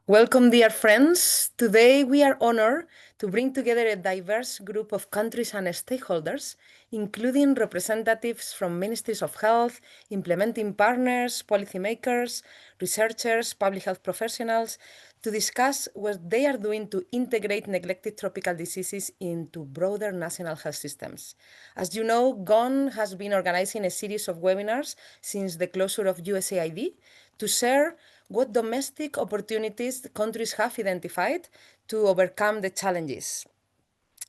Welcome, dear friends. Today we are honored to bring together a diverse group of countries and stakeholders, including representatives from ministries of health, implementing partners, policymakers, researchers, public health professionals, to discuss what they are doing to integrate neglected tropical diseases into broader national health systems. As you know, GON has been organizing a series of webinars since the closure of USAID to share what domestic opportunities the countries have identified to overcome the challenges.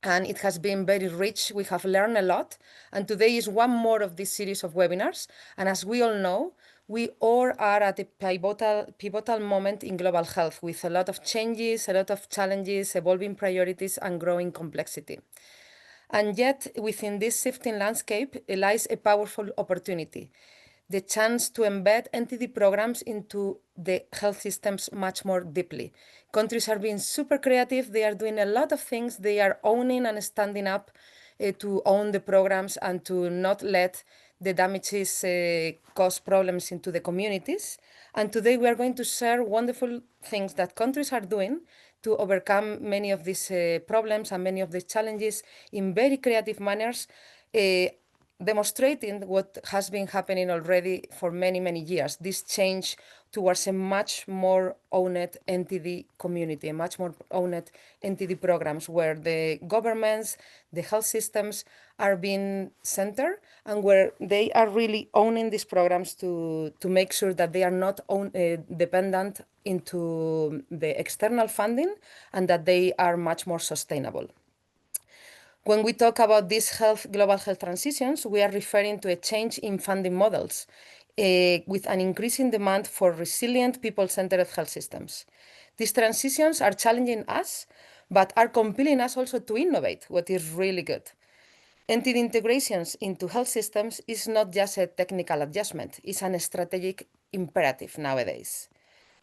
And it has been very rich. We have learned a lot. And today is one more of this series of webinars. And as we all know, we all are at a pivotal moment in global health with a lot of changes, a lot of challenges, evolving priorities, and growing complexity. And yet, within this shifting landscape lies a powerful opportunity, the chance to embed NTD programs into the health systems much more deeply. Countries are being super creative. They are doing a lot of things. They are owning and standing up to own the programs and to not let the damages cause problems into the communities. And today we are going to share wonderful things that countries are doing to overcome many of these problems and many of the challenges in very creative manners, demonstrating what has been happening already for many, many years, this change towards a much more owned NTD community, a much more owned NTD programs where the governments, the health systems are being centered and where they are really owning these programs to make sure that they are not dependent into the external funding and that they are much more sustainable. When we talk about these global health transitions, we are referring to a change in funding models with an increasing demand for resilient, people-centered health systems. These transitions are challenging us, but are compelling us also to innovate, what is really good. NTD integrations into health systems is not just a technical adjustment, it's an strategic imperative nowadays.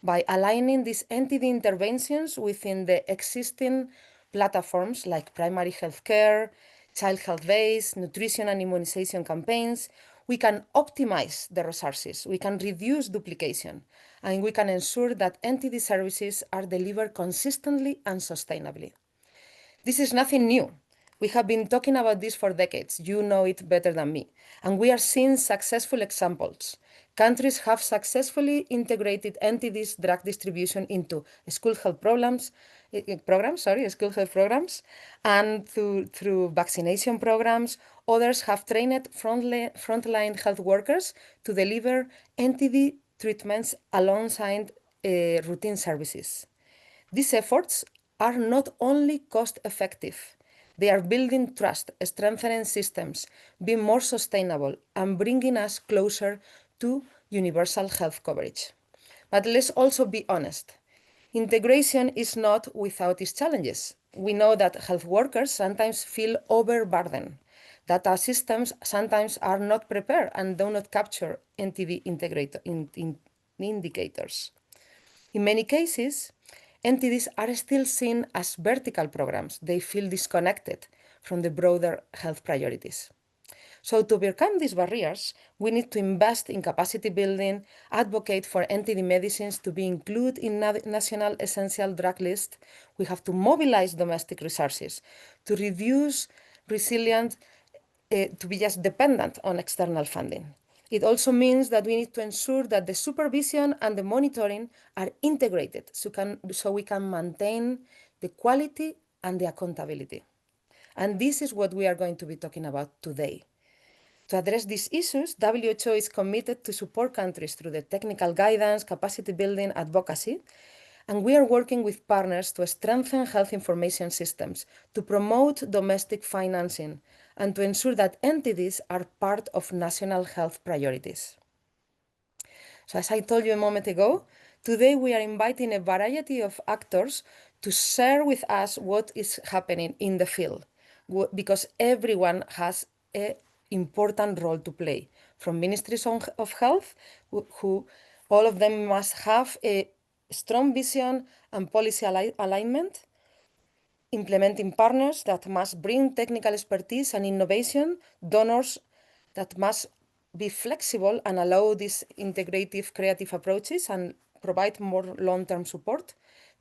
By aligning these NTD interventions within the existing platforms like primary health care, child health base, nutrition and immunization campaigns, we can optimize the resources, we can reduce duplication, and we can ensure that NTD services are delivered consistently and sustainably. This is nothing new. We have been talking about this for decades. You know it better than me. And we are seeing successful examples. Countries have successfully integrated NTD's drug distribution into school health school health programs, and through vaccination programs. Others have trained frontline health workers to deliver NTD treatments alongside routine services. These efforts are not only cost-effective, they are building trust, strengthening systems, being more sustainable, and bringing us closer to universal health coverage. But let's also be honest. Integration is not without its challenges. We know that health workers sometimes feel overburdened, that our systems sometimes are not prepared and do not capture NTD indicators. In many cases, NTDs are still seen as vertical programs. They feel disconnected from the broader health priorities. So to overcome these barriers, we need to invest in capacity building, advocate for NTD medicines to be included in national essential drug list. We have to mobilize domestic resources to reduce resilience to be just dependent on external funding. It also means that we need to ensure that the supervision and the monitoring are integrated so we can maintain the quality and the accountability. And this is what we are going to be talking about today. To address these issues, WHO is committed to support countries through the technical guidance, capacity building, advocacy, and we are working with partners to strengthen health information systems, to promote domestic financing, and to ensure that NTDs are part of national health priorities. So as I told you a moment ago, today we are inviting a variety of actors to share with us what is happening in the field, because everyone has an important role to play, from ministries of health, who all of them must have a strong vision and policy alignment, implementing partners that must bring technical expertise and innovation, donors that must be flexible and allow these integrative, creative approaches and provide more long-term support,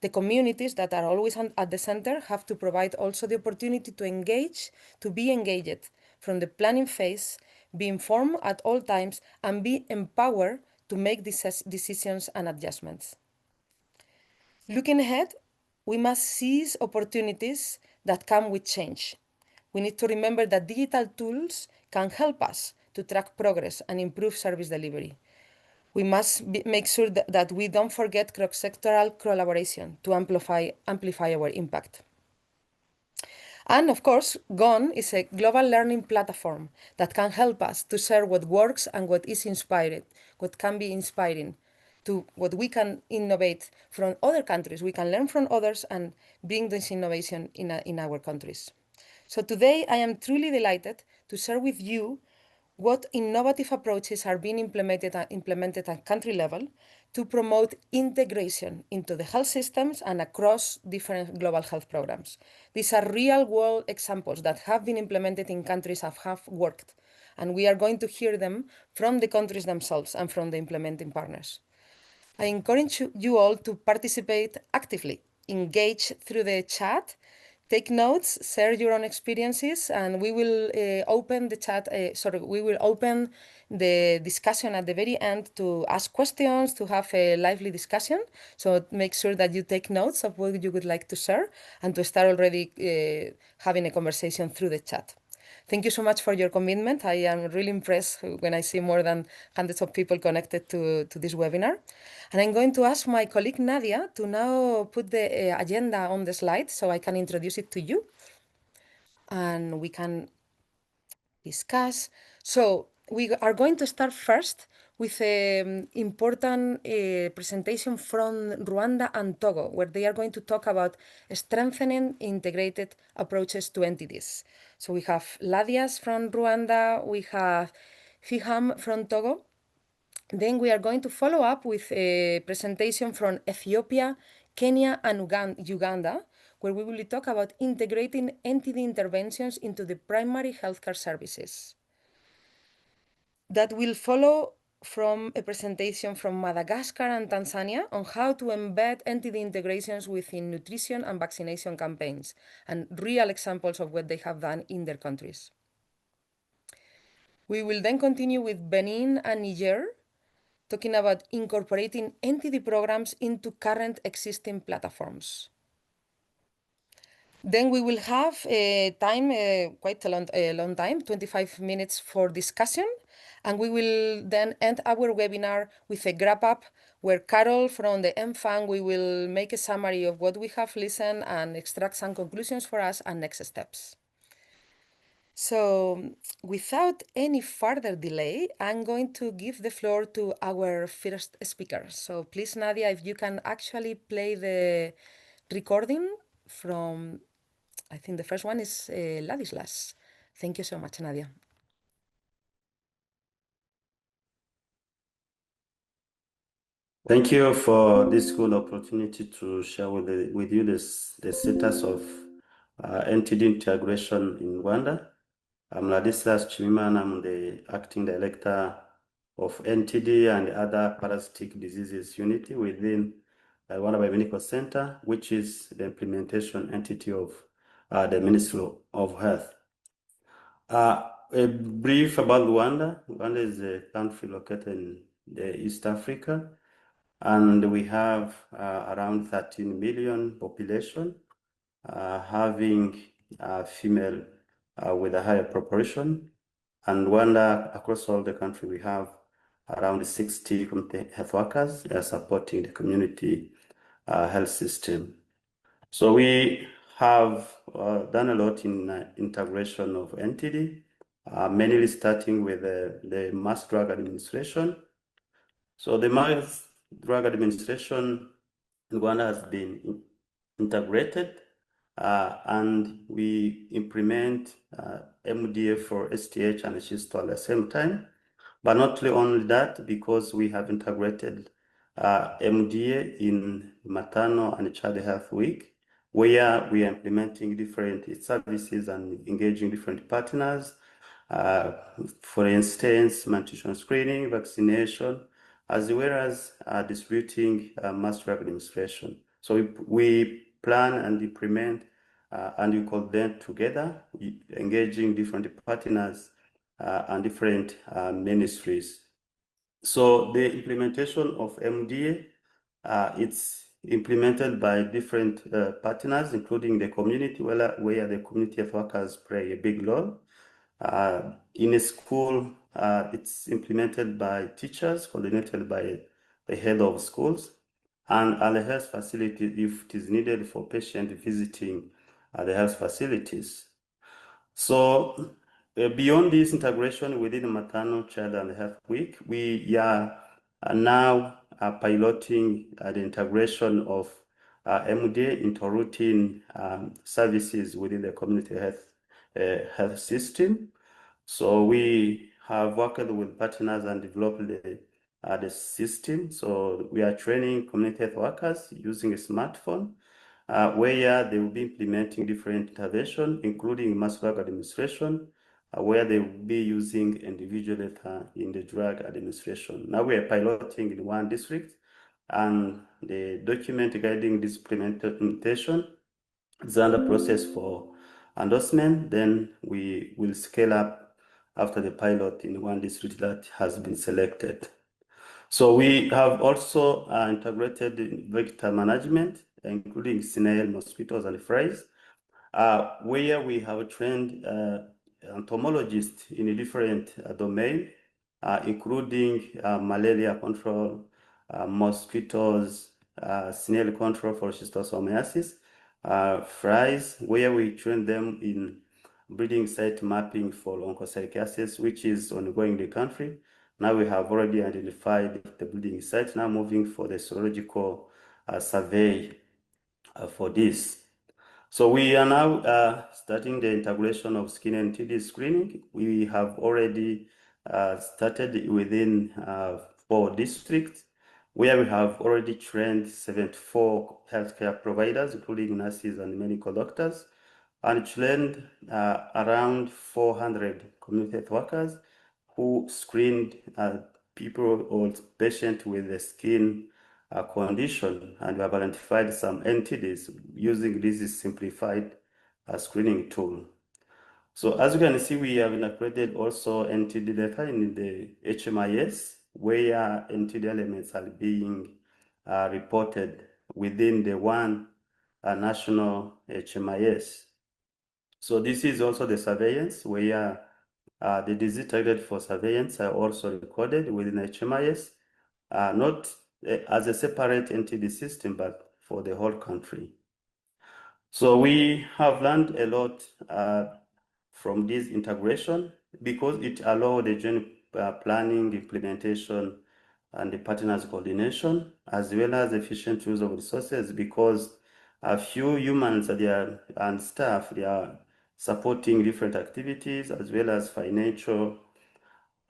The communities that are always at the center have to provide also the opportunity to engage, to be engaged from the planning phase, be informed at all times, and be empowered to make decisions and adjustments. Looking ahead, we must seize opportunities that come with change. We need to remember that digital tools can help us to track progress and improve service delivery. We must make sure that we don't forget cross-sectoral collaboration to amplify our impact. And of course, GONE is a global learning platform that can help us to share what works and what is inspired, what can be inspiring, to what we can innovate from other countries. We can learn from others and bring this innovation in our countries. So today, I am truly delighted to share with you what innovative approaches are being implemented at country level to promote integration into the health systems and across different global health programs. These are real-world examples that have been implemented in countries that have worked, and we are going to hear them from the countries themselves and from the implementing partners. I encourage you all to participate actively, engage through the chat, take notes, share your own experiences, and we will open the chat. We will open the discussion at the very end to ask questions, to have a lively discussion. So make sure that you take notes of what you would like to share and to start already having a conversation through the chat. Thank you so much for your commitment. I am really impressed when I see more than hundreds of people connected to this webinar. And I'm going to ask my colleague Nadia to now put the agenda on the slide so I can introduce it to you. And we can discuss. So we are going to start first with an important presentation from Rwanda and Togo, where they are going to talk about strengthening integrated approaches to entities. So we have Ladias from Rwanda, we have Fiham from Togo. Then we are going to follow up with a presentation from Ethiopia, Kenya, and Uganda, where we will talk about integrating entity interventions into the primary healthcare services. That will follow from a presentation from Madagascar and Tanzania on how to embed entity integrations within nutrition and vaccination campaigns, and real examples of what they have done in their countries. We will then continue with Benin and Niger, talking about incorporating entity programs into current existing platforms. Then we will have quite a long time, 25 minutes for discussion. And we will then end our webinar with a wrap up where Carol from the MFAN, we will make a summary of what we have listened and extract some conclusions for us and next steps. So without any further delay, I'm going to give the floor to our first speaker. So please, Nadia, if you can actually play the recording from, I think the first one is Ladislas. Thank you so much, Nadia. Thank you for this good opportunity to share with you the status of entity integration in Rwanda. I'm Ladislas Chimimana. I'm the acting director of NTD and other parasitic diseases unit within Rwanda Biomedical Center, which is the implementation entity of the Ministry of Health. A brief about Rwanda. Rwanda is a country located in the East Africa, and we have around 13 million population, having female with a higher proportion. And Rwanda, across all the country, we have around 60 community health workers supporting the community health system. So we have done a lot in integration of NTD, mainly starting with the Mass Drug Administration. So the Mass Drug Administration in Rwanda has been integrated, and we implement MDA for STH and Schisto at the same time. But not only that, because we have integrated MDA in maternal and child health week, where we are implementing different services and engaging different partners. For instance, malnutrition screening, vaccination, as well as distributing mass drug administration. So we plan and implement and we coordinate together, engaging different partners and different ministries. So the implementation of MDA, it's implemented by different partners, including the community, where the community health workers play a big role. In a school, it's implemented by teachers, coordinated by the head of schools, and at the health facility if it is needed for patient visiting the health facilities. So beyond this integration within the maternal child and health week, we are now piloting the integration of MDA into routine services within the community health system. So we have worked with partners and developed the system. So we are training community health workers using a smartphone where they will be implementing different interventions, including mass drug administration, where they will be using individual data in the drug administration. Now we are piloting in one district, and the document guiding this implementation is under process for endorsement. Then we will scale up after the pilot in one district that has been selected. So we have also integrated vector management, including snail, mosquitoes, and flies, where we have trained entomologists in a different domain, including malaria control, mosquitoes, snail control for schistosomiasis, flies, where we train them in breeding site mapping for onchocerciasis, which is ongoing in the country. Now we have already identified the breeding site, now moving for the serological survey for this. So we are now starting the integration of skin and TB screening. We have already started within 4 districts, where we have already trained 74 healthcare providers, including nurses and medical doctors, and trained around 400 community health workers who screened people or patients with a skin condition, and we have identified some entities using this simplified screening tool. So as you can see, we have integrated also NTD data in the HMIS, where NTD elements are being reported within the one national HMIS. So this is also the surveillance, where the disease targeted for surveillance are also recorded within HMIS, not as a separate entity system, but for the whole country. So we have learned a lot from this integration, because it allows the joint planning, implementation, and the partners coordination, as well as efficient use of resources, because a few humans and staff, they are supporting different activities as well as financial,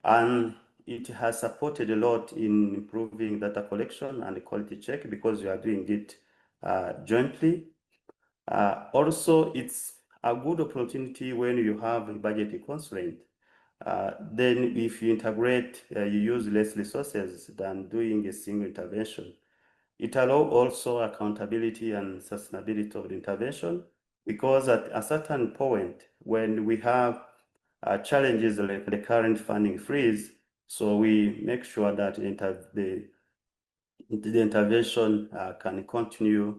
and it has supported a lot in improving data collection and quality check, because we are doing it jointly. Also, it's a good opportunity when you have a budget constraint. Then if you integrate, you use less resources than doing a single intervention. It allows also accountability and sustainability of the intervention, because at a certain point, when we have challenges like the current funding freeze, so we make sure that the intervention can continue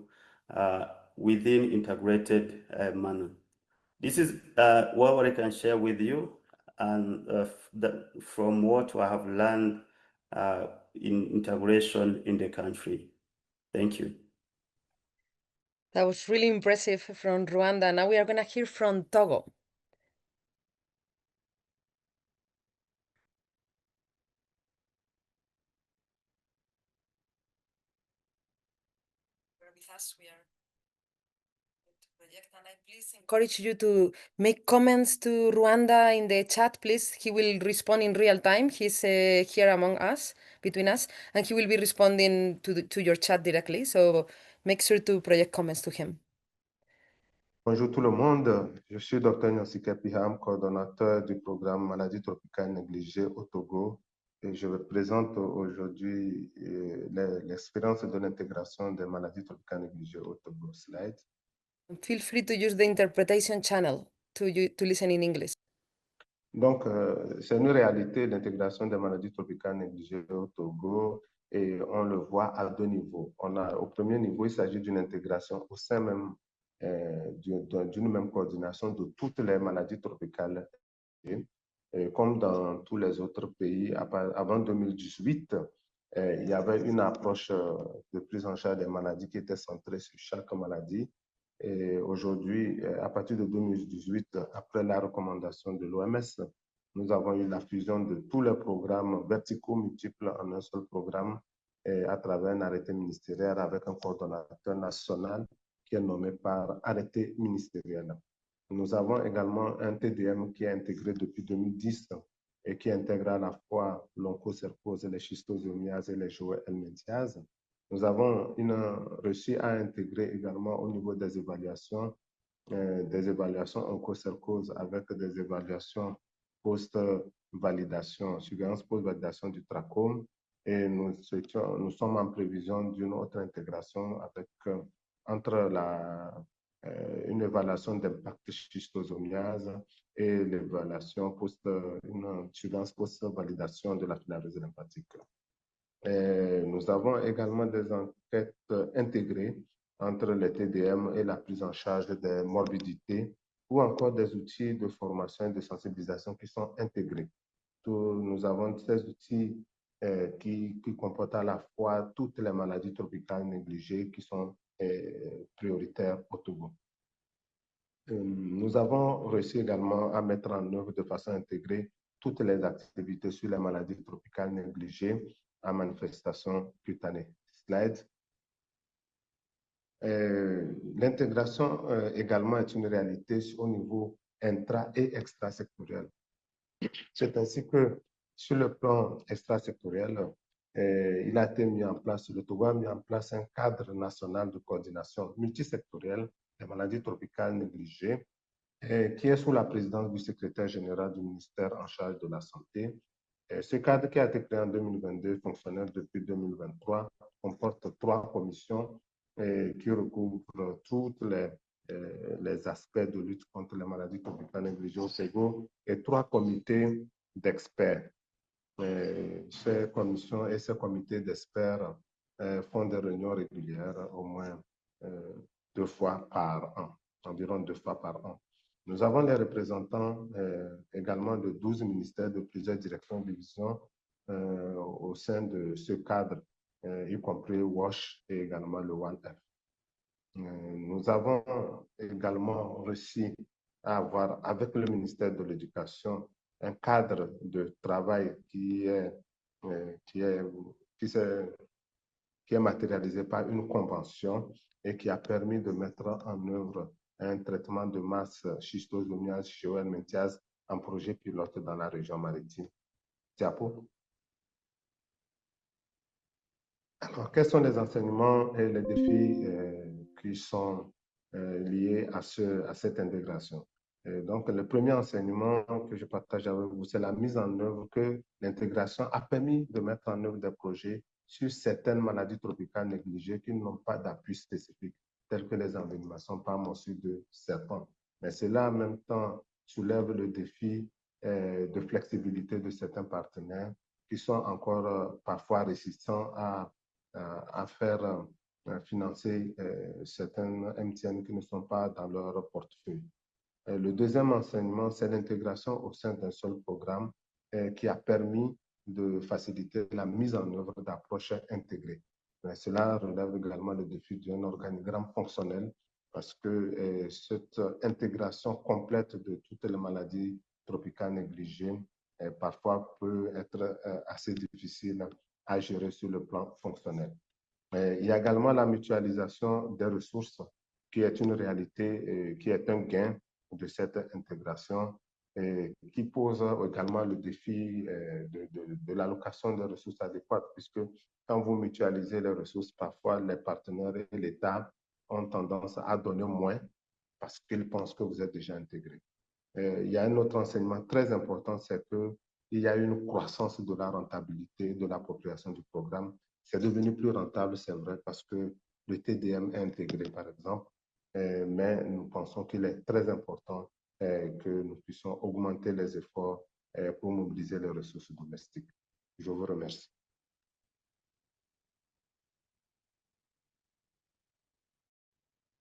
within integrated manner. This is what I can share with you, and from what I have learned in integration in the country. Thank you. That was really impressive from Rwanda. Now we are going to hear from Togo. With us, we are project, and I please encourage you to make comments to Rwanda in the chat, please. He will respond in real time. He's here among us, between us, and he will be responding to your chat directly. So make sure to project comments to him. Bonjour tout le monde, je suis Dr. Nyosike Piham, coordonnateur du programme Maladies tropicales négligées au Togo et je vous présente aujourd'hui l'expérience de l'intégration des maladies tropicales négligées au Togo. Slide. Feel free to use the interpretation channel to listen in English. Donc, c'est une réalité, l'intégration des maladies tropicales négligées au Togo, et on le voit à deux niveaux. Au premier niveau, il s'agit d'une intégration au sein même d'une même coordination de toutes les maladies tropicales. Et comme dans tous les autres pays, avant 2018, il y avait une approche de prise en charge des maladies qui était centrée sur chaque maladie. Et aujourd'hui, à partir de 2018, après la recommandation de l'OMS, nous avons eu la fusion de tous les programmes verticaux multiples en un seul programme et à travers un arrêté ministériel avec un coordonnateur national qui est nommé par arrêté ministériel. Nous avons également un TDM qui est intégré depuis 2010 et qui intègre à la fois l'onchocercose, les schistosomiases et les helminthiases. Nous avons réussi à intégrer également au niveau des évaluations onchocercose avec des évaluations post-validation, surveillance post-validation du trachome. Et nous sommes en prévision d'une autre intégration avec, entre une évaluation d'impact schistosomiase et l'évaluation une surveillance post-validation de la filarose lymphatique. Nous avons également des enquêtes intégrées entre les TDM et la prise en charge des morbidités ou encore des outils de formation et de sensibilisation qui sont intégrés. Nous avons ces outils qui comportent à la fois toutes les maladies tropicales négligées qui sont prioritaires au Togo. Nous avons réussi également à mettre en œuvre de façon intégrée toutes les activités sur les maladies tropicales négligées à manifestation cutanée. Slide. L'intégration également est une réalité au niveau intra- et extrasectoriel. C'est ainsi que sur le plan extrasectoriel, il a été mis en place, le Togo a mis en place un cadre national de coordination multisectorielle des maladies tropicales négligées qui est sous la présidence du secrétaire général du ministère en charge de la Santé. Ce cadre qui a été créé en 2022, fonctionnel depuis 2023, comporte 3 commissions qui recouvrent tous les aspects de lutte contre les maladies tropicales négligées au Togo et 3 comités d'experts. Ces commissions et ces comités d'experts font des réunions régulières au moins 2 fois par an, environ 2 fois par an. Nous avons les représentants également de 12 ministères de plusieurs directions de division au sein de ce cadre, y compris WASH et également le ONE-F. Nous avons également réussi à avoir avec le ministère de l'Éducation un cadre de travail qui est matérialisé par une convention et qui a permis de mettre en œuvre un traitement de masse schistosomiase, helminthiase en projet pilote dans la région maritime. Diapo. Alors, quels sont les enseignements et les défis qui sont liés à cette intégration? Donc, le premier enseignement que je partage avec vous, c'est la mise en œuvre que l'intégration a permis de mettre en œuvre des projets sur certaines maladies tropicales négligées qui n'ont pas d'appui spécifique, telles que les envenimations par morsure de serpent. Mais cela, en même temps, soulève le défi de flexibilité de certains partenaires qui sont encore parfois résistants à faire financer certaines MTN qui ne sont pas dans leur portefeuille. Le deuxième enseignement, c'est l'intégration au sein d'un seul programme qui a permis de faciliter la mise en œuvre d'approches intégrées. Mais cela relève également le défi d'un organigramme fonctionnel parce que cette intégration complète de toutes les maladies tropicales négligées parfois peut être assez difficile à gérer sur le plan fonctionnel. Il y a également la mutualisation des ressources qui est une réalité, qui est un gain de cette intégration et qui pose également le défi de l'allocation des ressources adéquates, puisque quand vous mutualisez les ressources, parfois les partenaires et l'État ont tendance à donner moins parce qu'ils pensent que vous êtes déjà intégré. Il y a un autre enseignement très important, c'est que il y a eu une croissance de la rentabilité de l'appropriation du programme. C'est devenu plus rentable, c'est vrai, parce que le TDM est intégré, par exemple, mais nous pensons qu'il est très important que nous puissions augmenter les efforts pour mobiliser les ressources domestiques. Je vous remercie.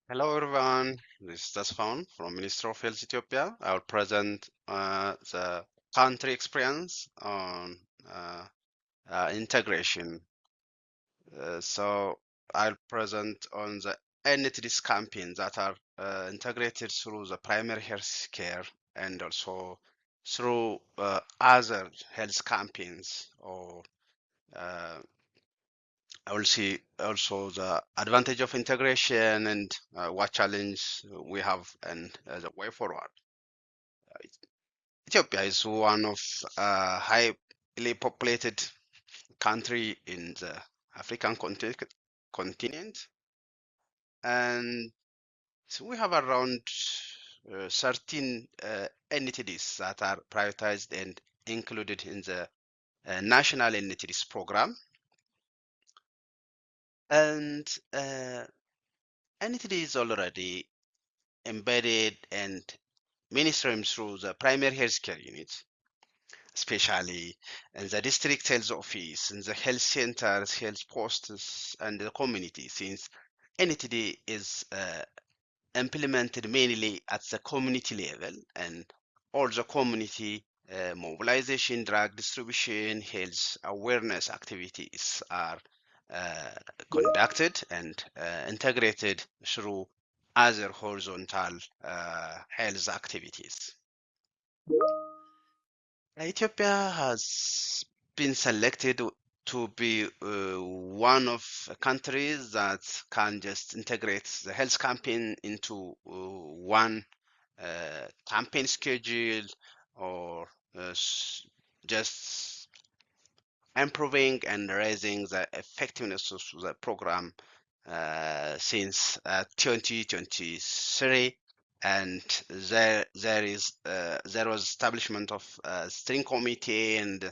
Hello everyone, this is Tasfan from Ministry of Health Ethiopia. I will present the country experience on integration. So I'll present on the NTDs campaign that are integrated through the primary health care and also through other health campaigns, or I will see also the advantage of integration and what challenge we have and the way forward. Ethiopia is one of highly populated country in the African continent, and so we have around 13 entities that are prioritized and included in the national entities program. And entity is already embedded and mainstreamed through the primary healthcare unit, especially in the district health office, in the health centers, health posts, and the community, since entity is implemented mainly at the community level, and all the community mobilization, drug distribution, health awareness activities are conducted and integrated through other horizontal health activities. Ethiopia has been selected to be one of countries that can just integrate the health campaign into one campaign schedule, or just improving and raising the effectiveness of the program since 2023. And there was establishment of a steering committee, and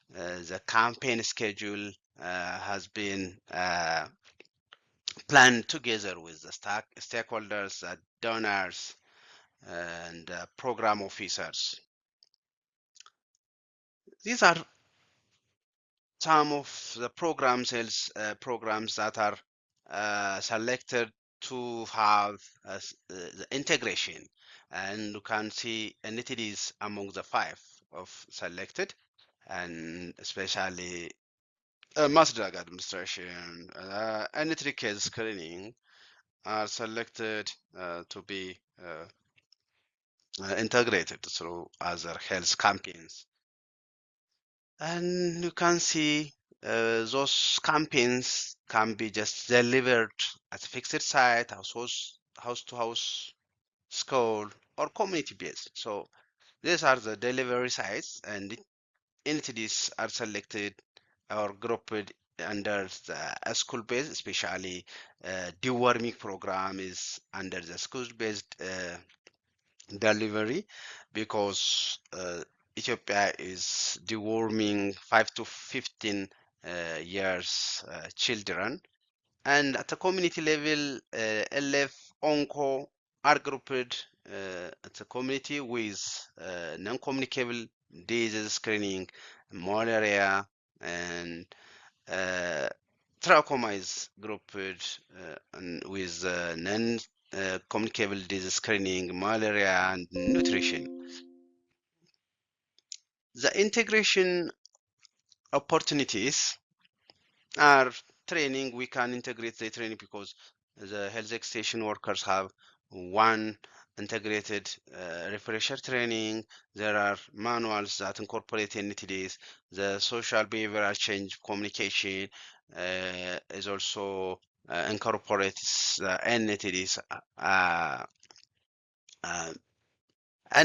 the campaign schedule has been planned together with the stakeholders, donors, and program officers. These are some of the programs that are selected to have the integration, and you can see entities among the 5 of selected, and especially mass drug administration, entity case screening are selected to be integrated through other health campaigns. And you can see those campaigns can be just delivered at a fixed site, house to house, school, or community based. So these are the delivery sites, and entities are selected or grouped under the school based, especially deworming program is under the school based delivery, because Ethiopia is deworming 5 to 15 years children, and at the community level, LF, ONCO are grouped at the community with non-communicable disease screening, malaria, and trachoma is grouped with non-communicable disease screening, malaria, and nutrition. The integration opportunities are training. We can integrate the training because the health extension workers have one integrated refresher training. There are manuals that incorporate entities. The social behavioral change communication is also incorporates the entities, and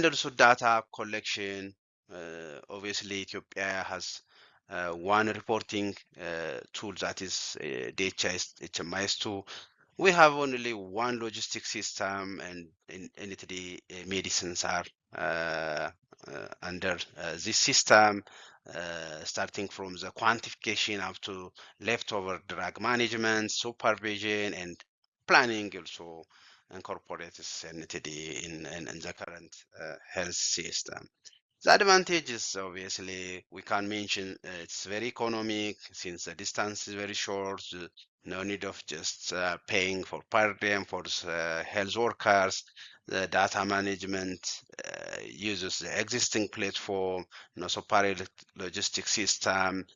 also data collection. Obviously, Ethiopia has one reporting tool, that is HMIS2. We have only one logistic system, and entity medicines are under this system, starting from the quantification up to leftover drug management, supervision, and planning also incorporates NTD in the current health system. The advantage is obviously we can mention it's very economic since the distance is very short. No need of just paying for per diem for health workers. The data management uses the existing platform, no separate logistics system.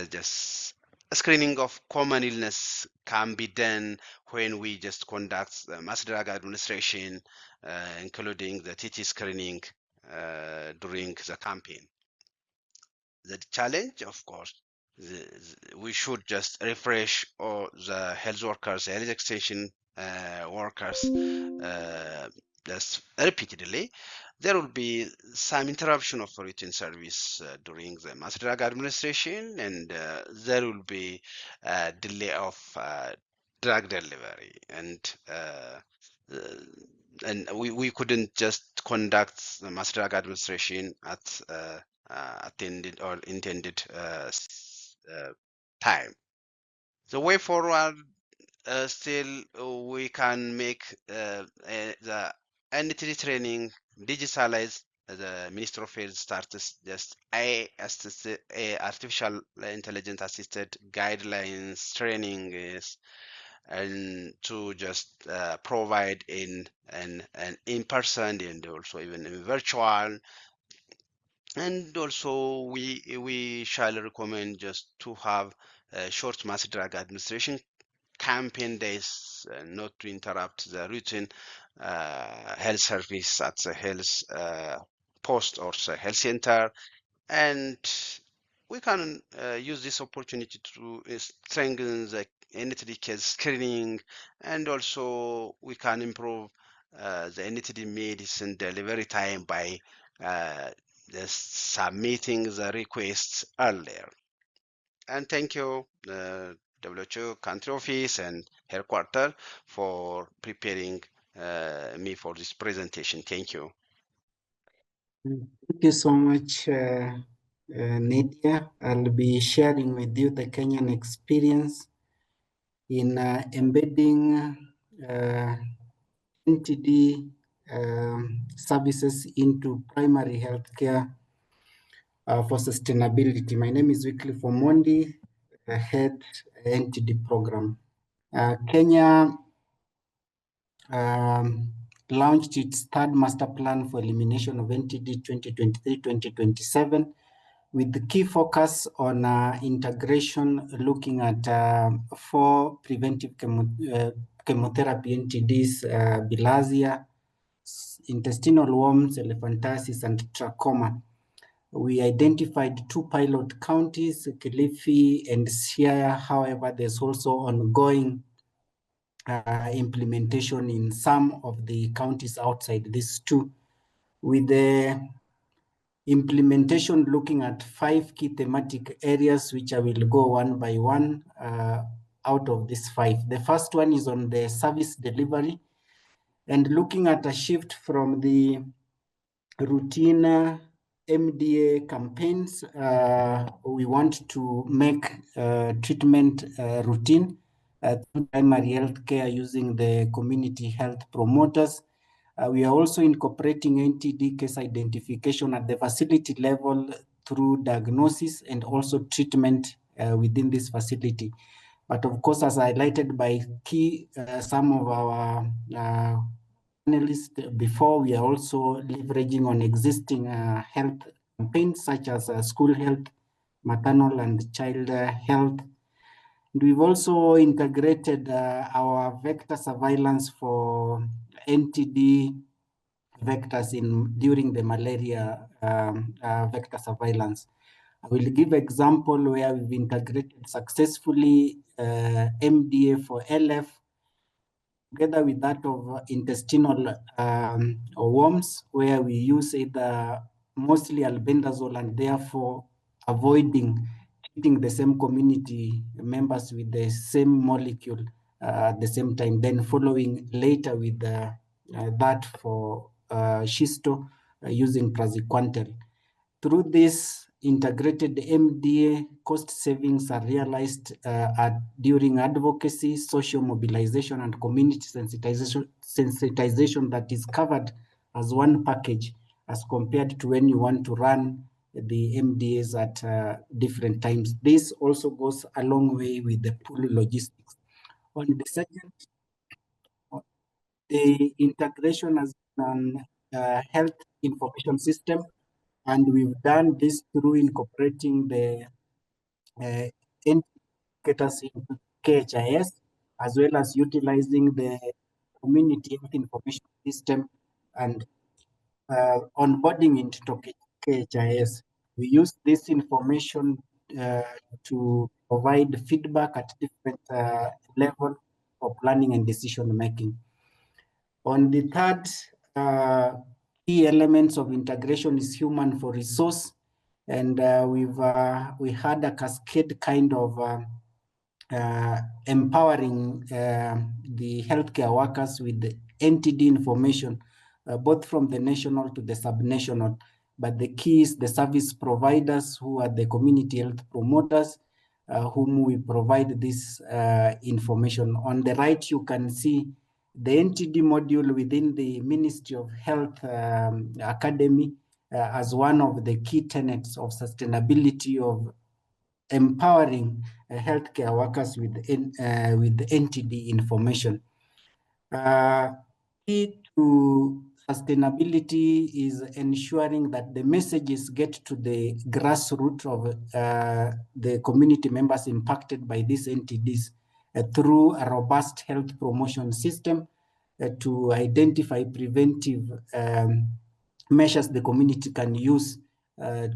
Just a screening of common illness can be done when we just conduct the mass drug administration, including the TT screening during the campaign. The challenge, of course, we should just refresh all the health workers, health extension workers just repeatedly. There will be some interruption of routine service during the mass drug administration, and there will be a delay of drug delivery, and we couldn't just conduct the mass drug administration at attended or intended time. The way forward, still we can make the NTD training digitalized. The Minister of Health starts just a artificial intelligence assisted guidelines training is, and to just provide in person and also even in virtual. And also we shall recommend just to have short mass drug administration campaign days, not to interrupt the routine health service at the health post or the health center. And we can use this opportunity to strengthen the NTD case screening, and also we can improve the NTD medicine delivery time by submitting the requests earlier. And thank you, WHO country office and headquarters for preparing me for this presentation. Thank you. Thank you so much, Nadia. I'll be sharing with you the Kenyan experience in embedding NTD services into primary healthcare for sustainability. My name is Wycliffe Omondi, head NTD program. Kenya launched its third master plan for elimination of NTD 2023-2027 with the key focus on integration, looking at 4 preventive chemotherapy NTDs, bilharzia, intestinal worms, elephantiasis, and trachoma. We identified 2 pilot counties, Kilifi and Siaya. However, there's also ongoing implementation in some of the counties outside these 2, with the implementation looking at 5 key thematic areas, which I will go one by one out of these 5. The first one is on the service delivery, and looking at a shift from the routine MDA campaigns. We want to make treatment routine through primary health care using the community health promoters. We are also incorporating NTD case identification at the facility level through diagnosis and also treatment within this facility. But of course, as highlighted by some of our panelists before, we are also leveraging on existing health campaigns such as school health, maternal and child health. We've also integrated our vector surveillance for NTD vectors during the malaria vector surveillance. I will give example where we've integrated successfully MDA for LF together with that of intestinal worms, where we use either mostly albendazole and therefore avoiding treating the same community members with the same molecule at the same time, then following later with that for schisto using praziquantel. Through this integrated MDA, cost savings are realized during advocacy, social mobilization, and community sensitization that is covered as one package as compared to when you want to run the MDAs at different times. This also goes a long way with the pool logistics. On the second, the integration as an health information system, and we've done this through incorporating the indicators into KHIS, as well as utilizing the community health information system and onboarding into KHIS. We use this information to provide feedback at different levels for planning and decision making. On the third key elements of integration is human for resource, and we had a cascade kind of empowering the healthcare workers with the NTD information, both from the national to the subnational. But the key is the service providers, who are the community health promoters, whom we provide this information. On the right, you can see the NTD module within the Ministry of Health Academy as one of the key tenets of sustainability of empowering healthcare workers with NTD information. Key to sustainability is ensuring that the messages get to the grassroots of the community members impacted by these NTDs through a robust health promotion system to identify preventive measures the community can use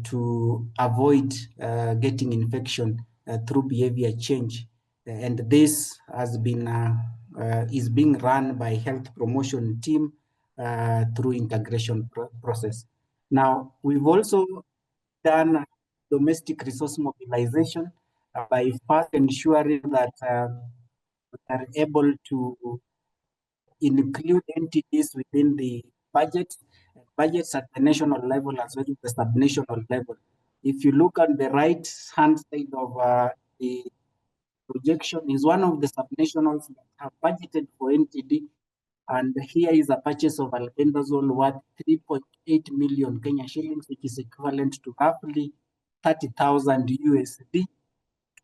to avoid getting infection through behavior change. And this has been is being run by health promotion team through integration process. Now, we've also done domestic resource mobilization by first ensuring that we are able to include entities within the budgets at the national level as well as the subnational level. If you look at the right hand side of the projection, is one of the subnationals that have budgeted for NTD, and here is a purchase of albendazole worth 3.8 million Kenya shillings, which is equivalent to roughly 30,000 USD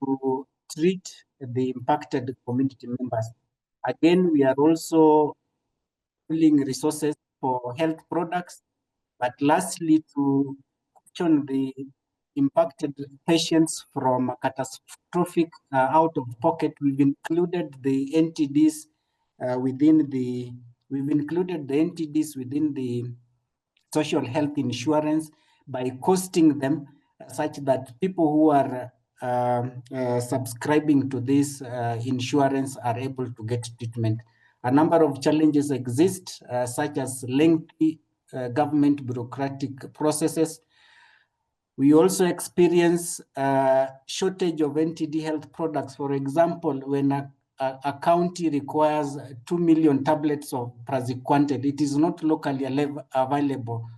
to treat the impacted community members. Again, we are also pooling resources for health products, but lastly, to cushion the impacted patients from catastrophic out-of-pocket, we've included the NTDs within the social health insurance by costing them such that people who are subscribing to this insurance are able to get treatment. A number of challenges exist, such as lengthy government bureaucratic processes. We also experience a shortage of NTD health products. For example, when a county requires 2 million tablets of praziquantel, it is not locally available.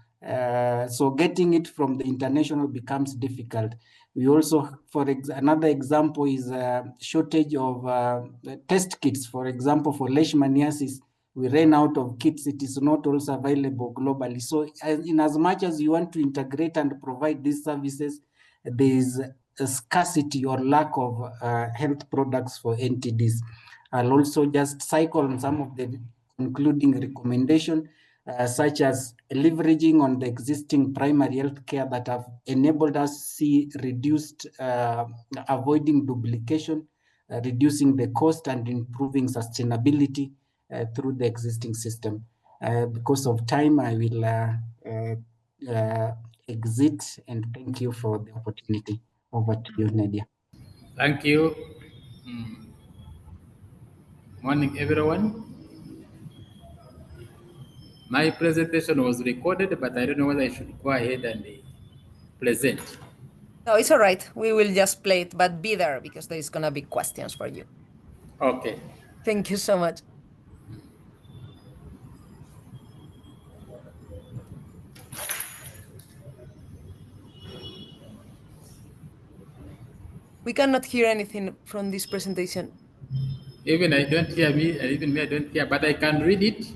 So getting it from the international becomes difficult. We also, another example is a shortage of test kits. For example, for leishmaniasis, we ran out of kits. It is not also available globally. So in as much as you want to integrate and provide these services, there is a scarcity or lack of health products for NTDs. I'll also just cycle on some of the concluding recommendations, such as leveraging on the existing primary health care that have enabled us to see reduced, avoiding duplication, reducing the cost and improving sustainability through the existing system. Because of time, I will exit, and thank you for the opportunity. Over to you, Nadia. Thank you. Morning, everyone. My presentation was recorded, but I don't know whether I should go ahead and present. No, it's all right. We will just play it, but be there because there's going to be questions for you. Okay. Thank you so much. We cannot hear anything from this presentation. Even I don't hear me, even me I don't hear, but I can read it.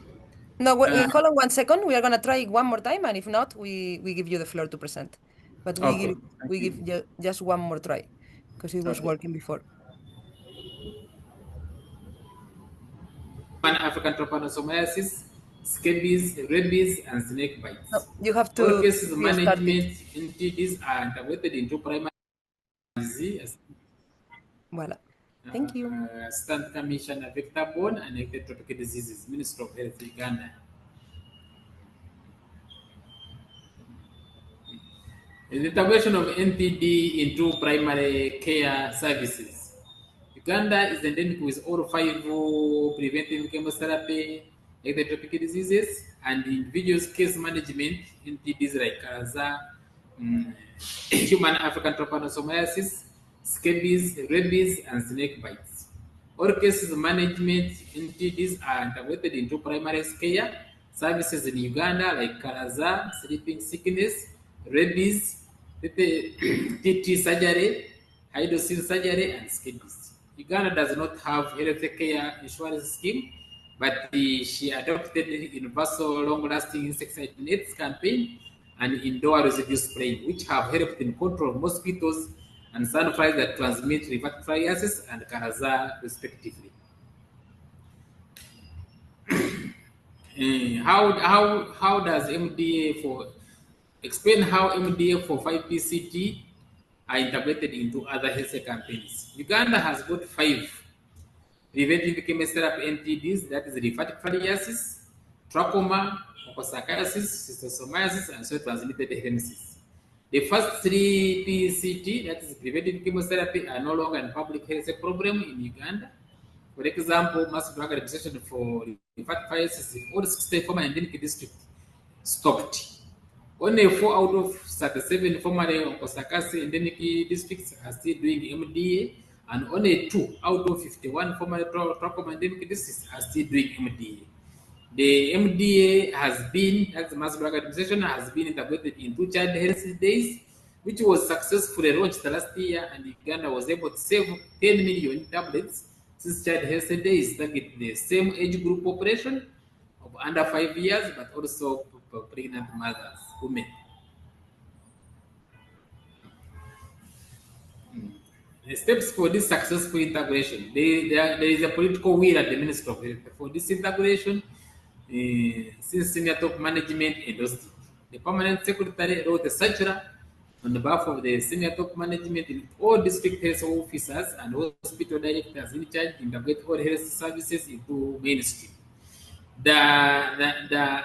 No, hold on 1 second. We are gonna try one more time, and if not, we give you the floor to present. But Okay, thank we you. give just one more try because it was Okay. working before. African trypanosomiasis, scabies, rabies, and snake bites. No, you have All to cases restart it. management entities are interpreted into primary disease, Voila. Thank you. Stand Commission, vector-borne and ectotropical diseases, Ministry of Health, Uganda. The integration of NTD into primary care services. Uganda is endemic with all 5 preventive chemotherapy, ectotropical diseases, and individuals case management NTDs like cancer, human African trypanosomiasis, scabies, rabies, and snake bites. All cases management entities are integrated into primary care services in Uganda like cancer, sleeping sickness, rabies, TT surgery, hydrocele surgery, and scabies. Uganda does not have health care insurance scheme, but she adopted universal long-lasting insecticide nets campaign and indoor residue spraying, which have helped in control mosquitoes and sandflies that transmit rhinitis and cancer respectively. How does MDA for explain how MDA for 5PCT are integrated into other health campaigns? Uganda has got 5 preventive chemotherapy NTDs, that is rhinitis, trachoma, mucormycosis, schistosomiasis, and soil-transmitted herniasis. The first 3 PCT, that is preventive chemotherapy, are no longer in public health program in Uganda. For example, mass drug administration for hepatitis in all 60 former endemic districts stopped. Only 4 out of 37 formerly Osakasi endemic districts are still doing MDA, and only 2 out of 51 formerly trachoma endemic districts are still doing MDA. The MDA has been, as the mass drug administration, has been integrated into child health days, which was successfully launched last year, and Uganda was able to save 10 million tablets since child health days target the same age group population of under 5 years, but also pregnant mothers, women. The steps for this successful integration. There is a political will at the Ministry of Health for this integration. Since senior top management endorsed it. The permanent secretary wrote a circular on behalf of the senior top management in all district health officers and hospital directors in charge to integrate all health services into mainstream. The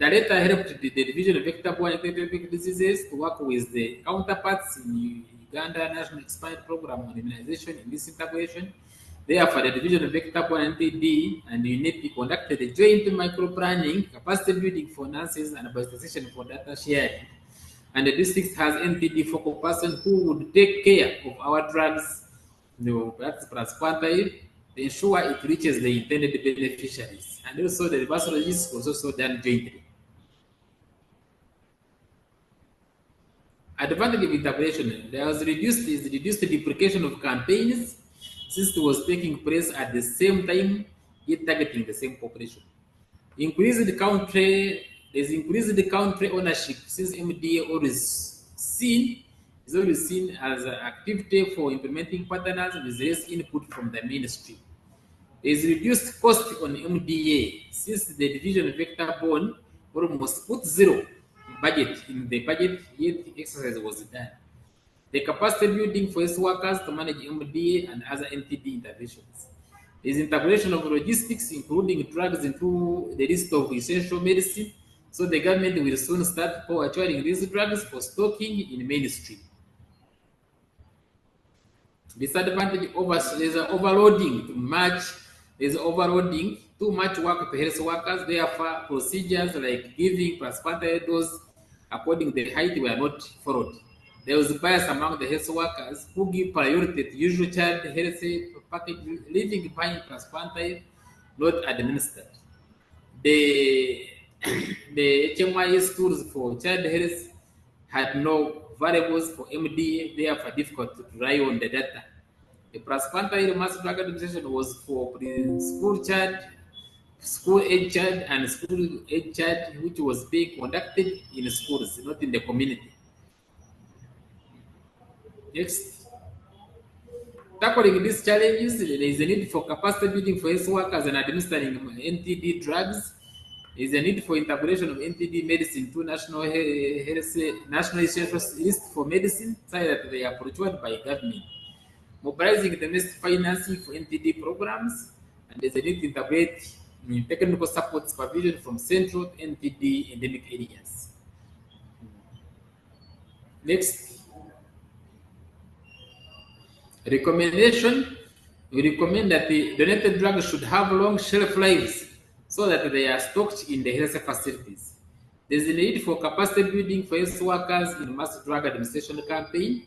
letter helped the division of vector-borne ectotropic diseases to work with the counterparts in Uganda National Expanded Program on Immunization in this integration. Therefore, the division of vector-borne NTD and UNEP conducted a joint micro-planning, capacity building for nurses, and biostatistician for data sharing. And the district has NTD focal person who would take care of our drugs, that's transplanted, to ensure it reaches the intended beneficiaries. And also the reverse logistics was also done jointly. Advantage of integration, there was reduced duplication of campaigns since it was taking place at the same time, yet targeting the same population. There's increased the country ownership since MDA is always seen as an activity for implementing partners with less input from the ministry. There is reduced cost on MDA since the division of vector-borne almost put zero budget in the budget, yet the exercise was done. The capacity building for its workers to manage MDA and other NTD interventions. There is integration of logistics, including drugs, into the list of essential medicine, so the government will soon start acquiring these drugs for stocking in mainstream. Disadvantage there's overloading too much work to health workers. Therefore, procedures like giving transplanted dose according to the height were not followed. There was bias among the health workers who give priority to usual child health package, leaving behind transplanted not administered. The HMIS tools for child health had no variables for MDA, therefore difficult to rely on the data. The Transparent Mass Drug Administration was for school age child and school age child, which was being conducted in schools, not in the community. Next. Tackling these challenges, there is a need for capacity building for health workers and administering NTD drugs. There is a need for integration of NTD medicine to national research list for medicine, so that they are procured by government. Mobilizing the next financing for NTD programs, and there's a need to integrate technical support supervision from central NTD endemic areas. Next. Recommendation: we recommend that the donated drugs should have long shelf lives so that they are stocked in the health facilities. There's a need for capacity building for health workers in mass drug administration campaign,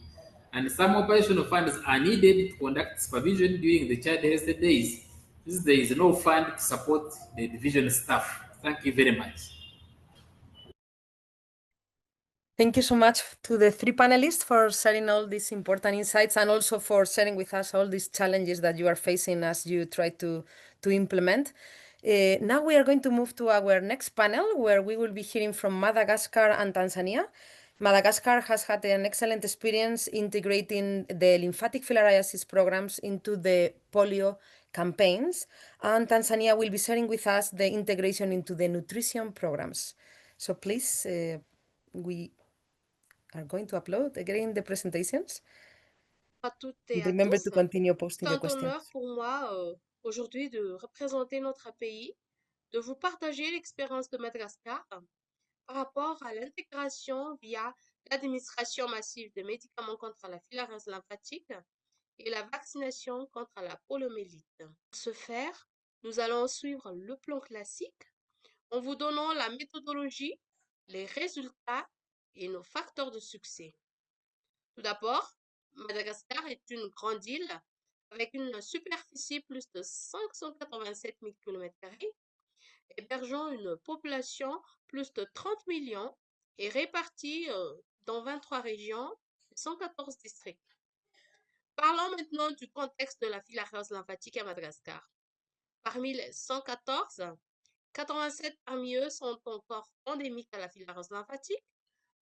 and some operational funds are needed to conduct supervision during the child health days. Since there is no fund to support the division staff. Thank you very much. Thank you so much to the three panelists for sharing all these important insights and also for sharing with us all these challenges that you are facing as you try to implement. Now we are going to move to our next panel, where we will be hearing from Madagascar and Tanzania. Madagascar has had an excellent experience integrating the lymphatic filariasis programs into the polio campaigns, and Tanzania will be sharing with us the integration into the nutrition programs. So please, we are going to upload again the presentations. À toutes et à Remember tous, to continue posting c'est the un honneur questions. pour moi aujourd'hui de représenter notre pays, de vous partager l'expérience de Madagascar par rapport à l'intégration via l'administration massive de médicaments contre la filariose lymphatique et la vaccination contre la poliomyélite. Pour ce faire, nous allons suivre le plan classique en vous donnant la méthodologie, les résultats et nos facteurs de succès. Tout d'abord, Madagascar est une grande île avec une superficie plus de 587 000 km², hébergeant une population plus de 30 millions et répartie dans 23 régions et 114 districts. Parlons maintenant du contexte de la filariose lymphatique à Madagascar. Parmi les 114, 87 parmi eux sont encore endémiques à la filariose lymphatique,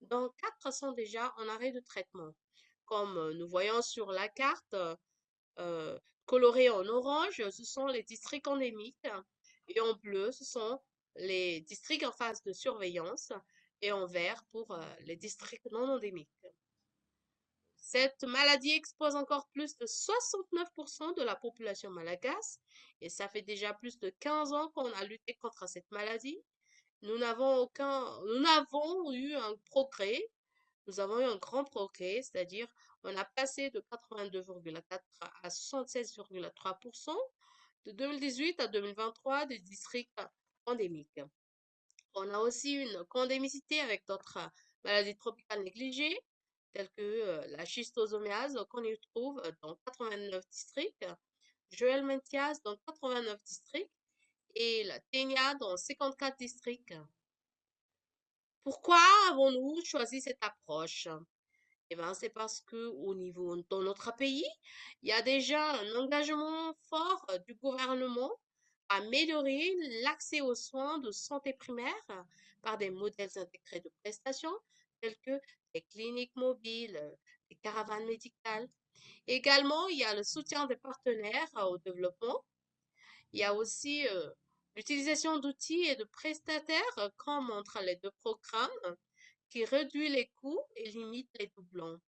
dont 4 sont déjà en arrêt de traitement. Comme nous voyons sur la carte colorée en orange, ce sont les districts endémiques, et en bleu, ce sont les districts en phase de surveillance, et en vert pour les districts non endémiques. Cette maladie expose encore plus de 69% de la population malgache, et ça fait déjà plus de 15 ans qu'on a lutté contre cette maladie. Nous avons eu un progrès. Nous avons eu un grand progrès, c'est-à-dire on a passé de 82,4 à 76,3% de 2018 à 2023 des districts endémiques. On a aussi une endémicité avec d'autres maladies tropicales négligées, telles que la schistosomiase qu'on y trouve dans 89 districts, joelminthiase dans 89 districts et la ténia dans 54 districts. Pourquoi avons-nous choisi cette approche? Eh bien, c'est parce que dans notre pays, il y a déjà un engagement fort du gouvernement à améliorer l'accès aux soins de santé primaire par des modèles intégrés de prestations tels que les cliniques mobiles, les caravanes médicales. Également, il y a le soutien des partenaires au développement. Il y a aussi l'utilisation d'outils et de prestataires comme entre les deux programmes qui réduit les coûts et limite les doublons.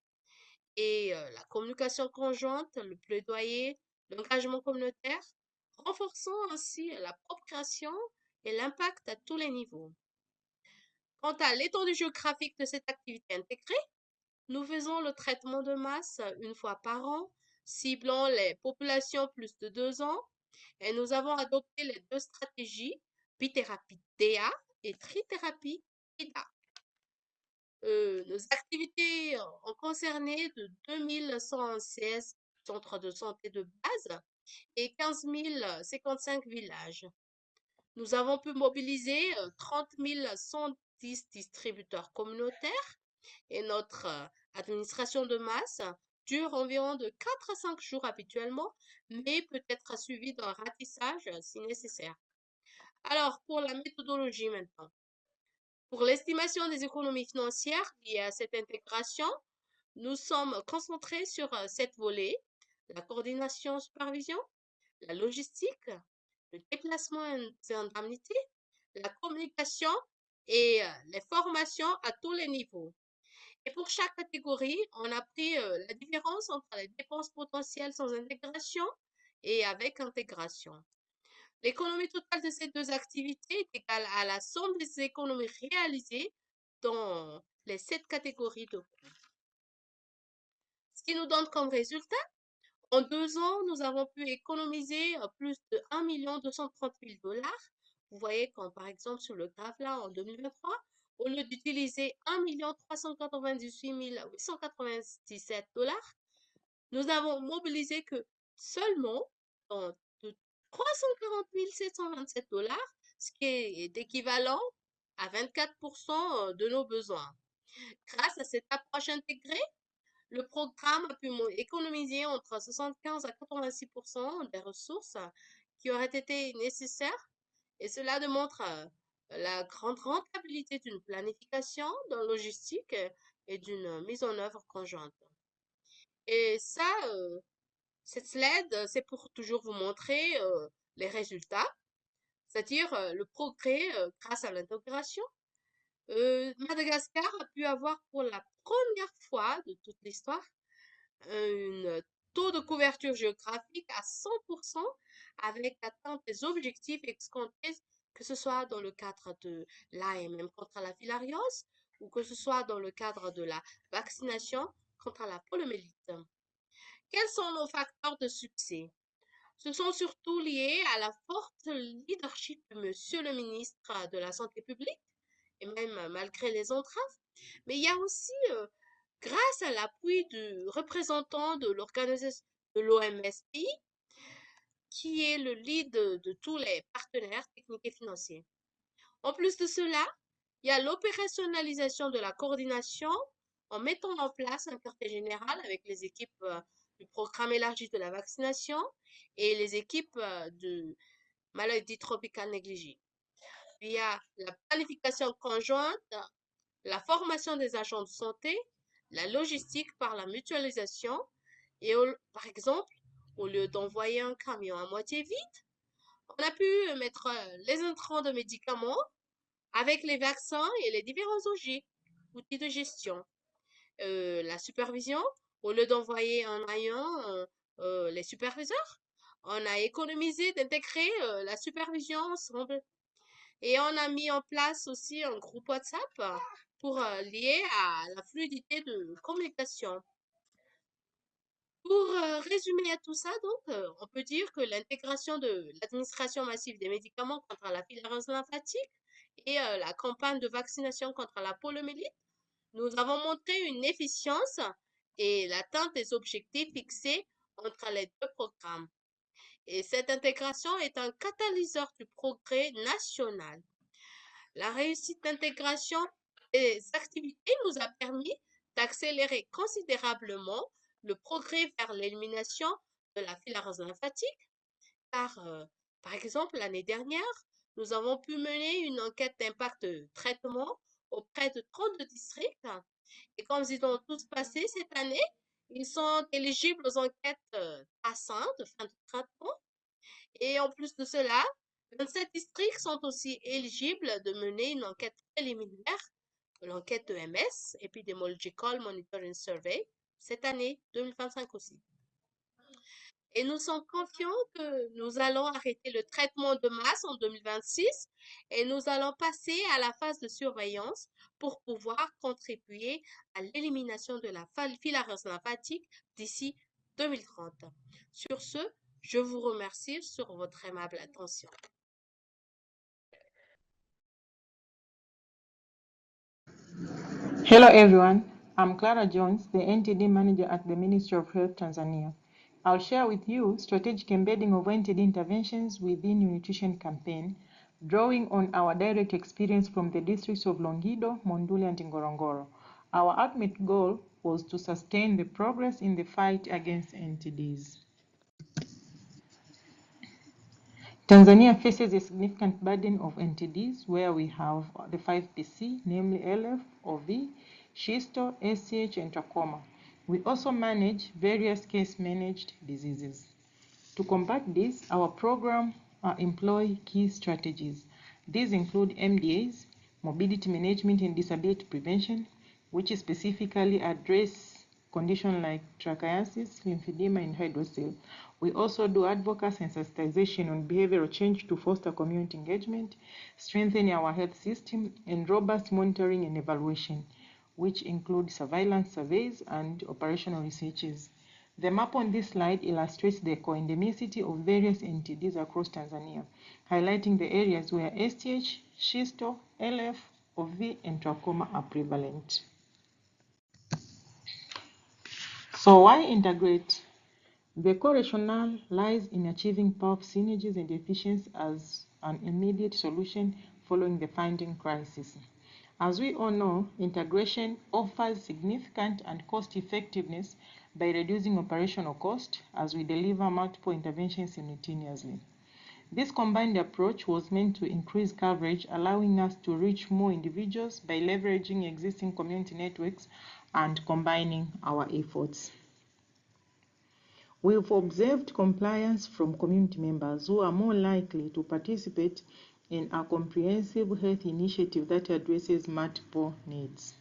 Et la communication conjointe, le plaidoyer, l'engagement communautaire, renforçant ainsi l'appropriation et l'impact à tous les niveaux. Quant à l'étendue géographique de cette activité intégrée, nous faisons le traitement de masse une fois par an, ciblant les populations plus de 2 ans, et nous avons adopté les 2 stratégies, bithérapie DA et trithérapie IDA. Nos activités ont concerné de 2116 centres de santé de base et 15 055 villages. Nous avons pu mobiliser 30 110 distributeurs communautaires Et notre administration de masse dure environ de 4 à 5 jours habituellement, mais peut être suivie d'un ratissage si nécessaire. Alors, pour la méthodologie maintenant. Pour l'estimation des économies financières liées à cette intégration, nous sommes concentrés sur 7 volets: la coordination supervision, la logistique, le déplacement et indemnités, la communication et les formations à tous les niveaux. Et pour chaque catégorie, on a pris la différence entre les dépenses potentielles sans intégration et avec intégration. L'économie totale de ces deux activités est égale à la somme des économies réalisées dans les 7 catégories de coûts. Ce qui nous donne comme résultat, en 2 ans, nous avons pu économiser plus de 1 230 000 $. Vous voyez, comme par exemple sur le graphe là, en 2023, au lieu d'utiliser 1 398 897 $, nous avons mobilisé que seulement de 340 727 $, ce qui est équivalent à 24% de nos besoins. Grâce à cette approche intégrée, le programme a pu économiser entre 75 à 86% des ressources qui auraient été nécessaires, et cela démontre la grande rentabilité d'une planification, d'une logistique et d'une mise en œuvre conjointe. Et ça, cette slide, c'est pour toujours vous montrer les résultats, c'est-à-dire le progrès grâce à l'intégration. Madagascar a pu avoir pour la première fois de toute l'histoire un taux de couverture géographique à 100% avec l'atteinte des objectifs escomptés, que ce soit dans le cadre de l'AMM contre la filariose ou que ce soit dans le cadre de la vaccination contre la poliomyélite. Quels sont nos facteurs de succès? Ce sont surtout liés à la forte leadership de Monsieur le ministre de la Santé publique, et même malgré les entraves. Mais il y a aussi, grâce à l'appui du représentant de l'organisation de l'OMSPI, qui est le lead de tous les partenaires techniques et financiers. En plus de cela, il y a l'opérationnalisation de la coordination en mettant en place un quartier général avec les équipes du programme élargi de la vaccination et les équipes de maladies tropicales négligées. Il y a la planification conjointe, la formation des agents de santé, la logistique par la mutualisation et par exemple, au lieu d'envoyer un camion à moitié vide, on a pu mettre les intrants de médicaments avec les vaccins et les différents outils de gestion. La supervision, au lieu d'envoyer en avion les superviseurs, on a économisé d'intégrer la supervision ensemble. Et on a mis en place aussi un groupe WhatsApp pour lier à la fluidité de communication. Pour résumer à tout ça, donc, on peut dire que l'intégration de l'administration massive des médicaments contre la filariose lymphatique et la campagne de vaccination contre la poliomyélite, nous avons montré une efficience et l'atteinte des objectifs fixés entre les deux programmes. Et cette intégration est un catalyseur du progrès national. La réussite d'intégration des activités nous a permis d'accélérer considérablement le progrès vers l'élimination de la filariose lymphatique, car, par exemple, l'année dernière, nous avons pu mener une enquête d'impact de traitement auprès de 32 districts. Et comme ils ont tous passé cette année, ils sont éligibles aux enquêtes passant de fin de traitement. Et en plus de cela, 27 districts sont aussi éligibles de mener une enquête préliminaire, l'enquête de MS, Epidemiological Monitoring Survey, cette année 2025 aussi. Et nous sommes confiants que nous allons arrêter le traitement de masse en 2026 et nous allons passer à la phase de surveillance pour pouvoir contribuer à l'élimination de la filariose lymphatique d'ici 2030. Sur ce, je vous remercie sur votre aimable attention. Hello everyone, I'm Clara Jones, the NTD Manager at the Ministry of Health Tanzania. I'll share with you strategic embedding of NTD interventions within your nutrition campaign, drawing on our direct experience from the districts of Longido, Monduli and Ngorongoro. Our ultimate goal was to sustain the progress in the fight against NTDs. Tanzania faces a significant burden of NTDs where we have the 5PC, namely LF, OV, Schisto, SCH, and trachoma. We also manage various case-managed diseases. To combat this, our program employ key strategies. These include MDAs, mobility management and disability prevention, which specifically address conditions like trichiasis, lymphedema, and hydrocele. We also do advocacy and sensitization on behavioral change to foster community engagement, strengthen our health system, and robust monitoring and evaluation, which include surveillance surveys and operational researches. The map on this slide illustrates the co-endemicity of various NTDs across Tanzania, highlighting the areas where STH, Schisto, LF, OV, and trachoma are prevalent. So why integrate? The core rationale lies in achieving powerful synergies and efficiency as an immediate solution following the funding crisis. As we all know, integration offers significant and cost effectiveness by reducing operational cost as we deliver multiple interventions simultaneously. This combined approach was meant to increase coverage, allowing us to reach more individuals by leveraging existing community networks and combining our efforts. We've observed compliance from community members who are more likely to participate in a comprehensive health initiative that addresses multiple needs.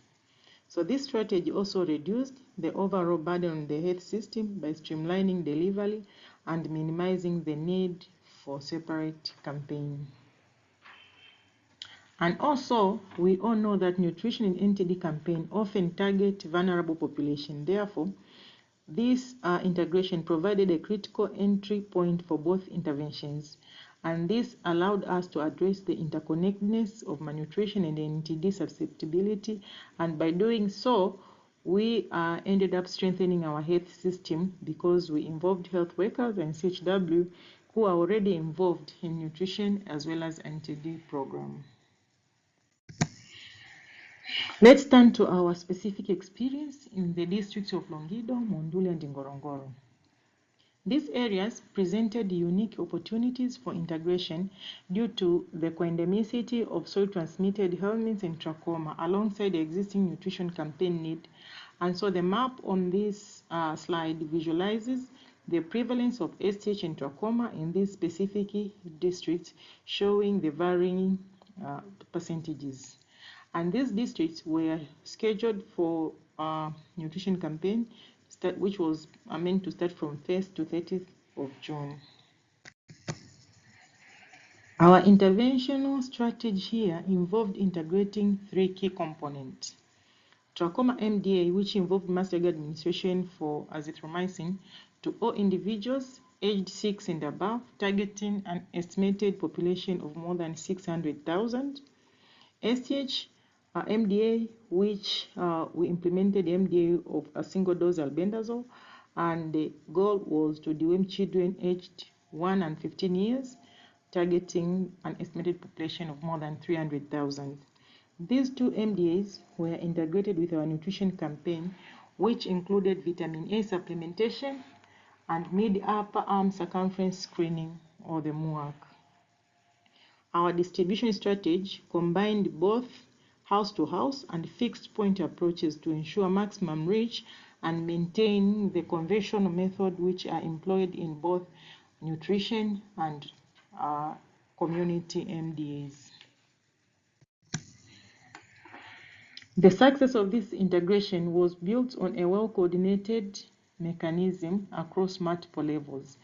So this strategy also reduced the overall burden on the health system by streamlining delivery and minimizing the need for separate campaign. And also, we all know that nutrition in NTD campaign often target vulnerable population. Therefore, this integration provided a critical entry point for both interventions, and this allowed us to address the interconnectedness of malnutrition and NTD susceptibility, and by doing so, we ended up strengthening our health system because we involved health workers and CHW who are already involved in nutrition as well as NTD program. Let's turn to our specific experience in the districts of Longido, Monduli, and Ngorongoro. These areas presented unique opportunities for integration due to the co-endemicity of soil-transmitted helminths and trachoma alongside the existing nutrition campaign need. And so the map on this slide visualizes the prevalence of STH and trachoma in these specific districts, showing the varying percentages. And these districts were scheduled for nutrition campaign, which was meant to start from 1st to 30th of June. Our interventional strategy here involved integrating 3 key components. Trachoma MDA, which involved mass drug administration for azithromycin to all individuals aged 6 and above, targeting an estimated population of more than 600,000. STH MDA, which we implemented MDA of a single dose albendazole, and the goal was to deworm children aged 1 and 15 years, targeting an estimated population of more than 300,000. These 2 MDAs were integrated with our nutrition campaign, which included vitamin A supplementation and mid-upper arm circumference screening, or the MUAC. Our distribution strategy combined both house-to-house and fixed-point approaches to ensure maximum reach and maintain the conventional method which are employed in both nutrition and community MDAs. The success of this integration was built on a well-coordinated mechanism across multiple levels.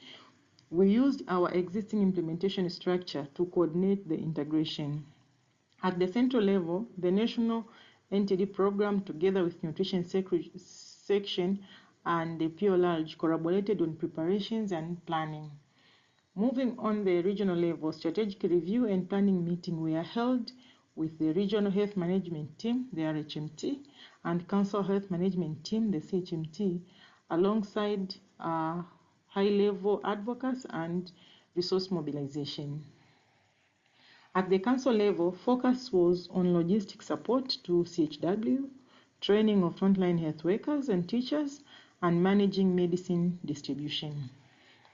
We used our existing implementation structure to coordinate the integration. At the central level, the National NTD Program, together with Nutrition Section and the PO-Large, collaborated on preparations and planning. Moving on the regional level, strategic review and planning meeting were held with the Regional Health Management Team, the RHMT, and Council Health Management Team, the CHMT, alongside high-level advocates and resource mobilization. At the council level, focus was on logistic support to CHW, training of frontline health workers and teachers, and managing medicine distribution.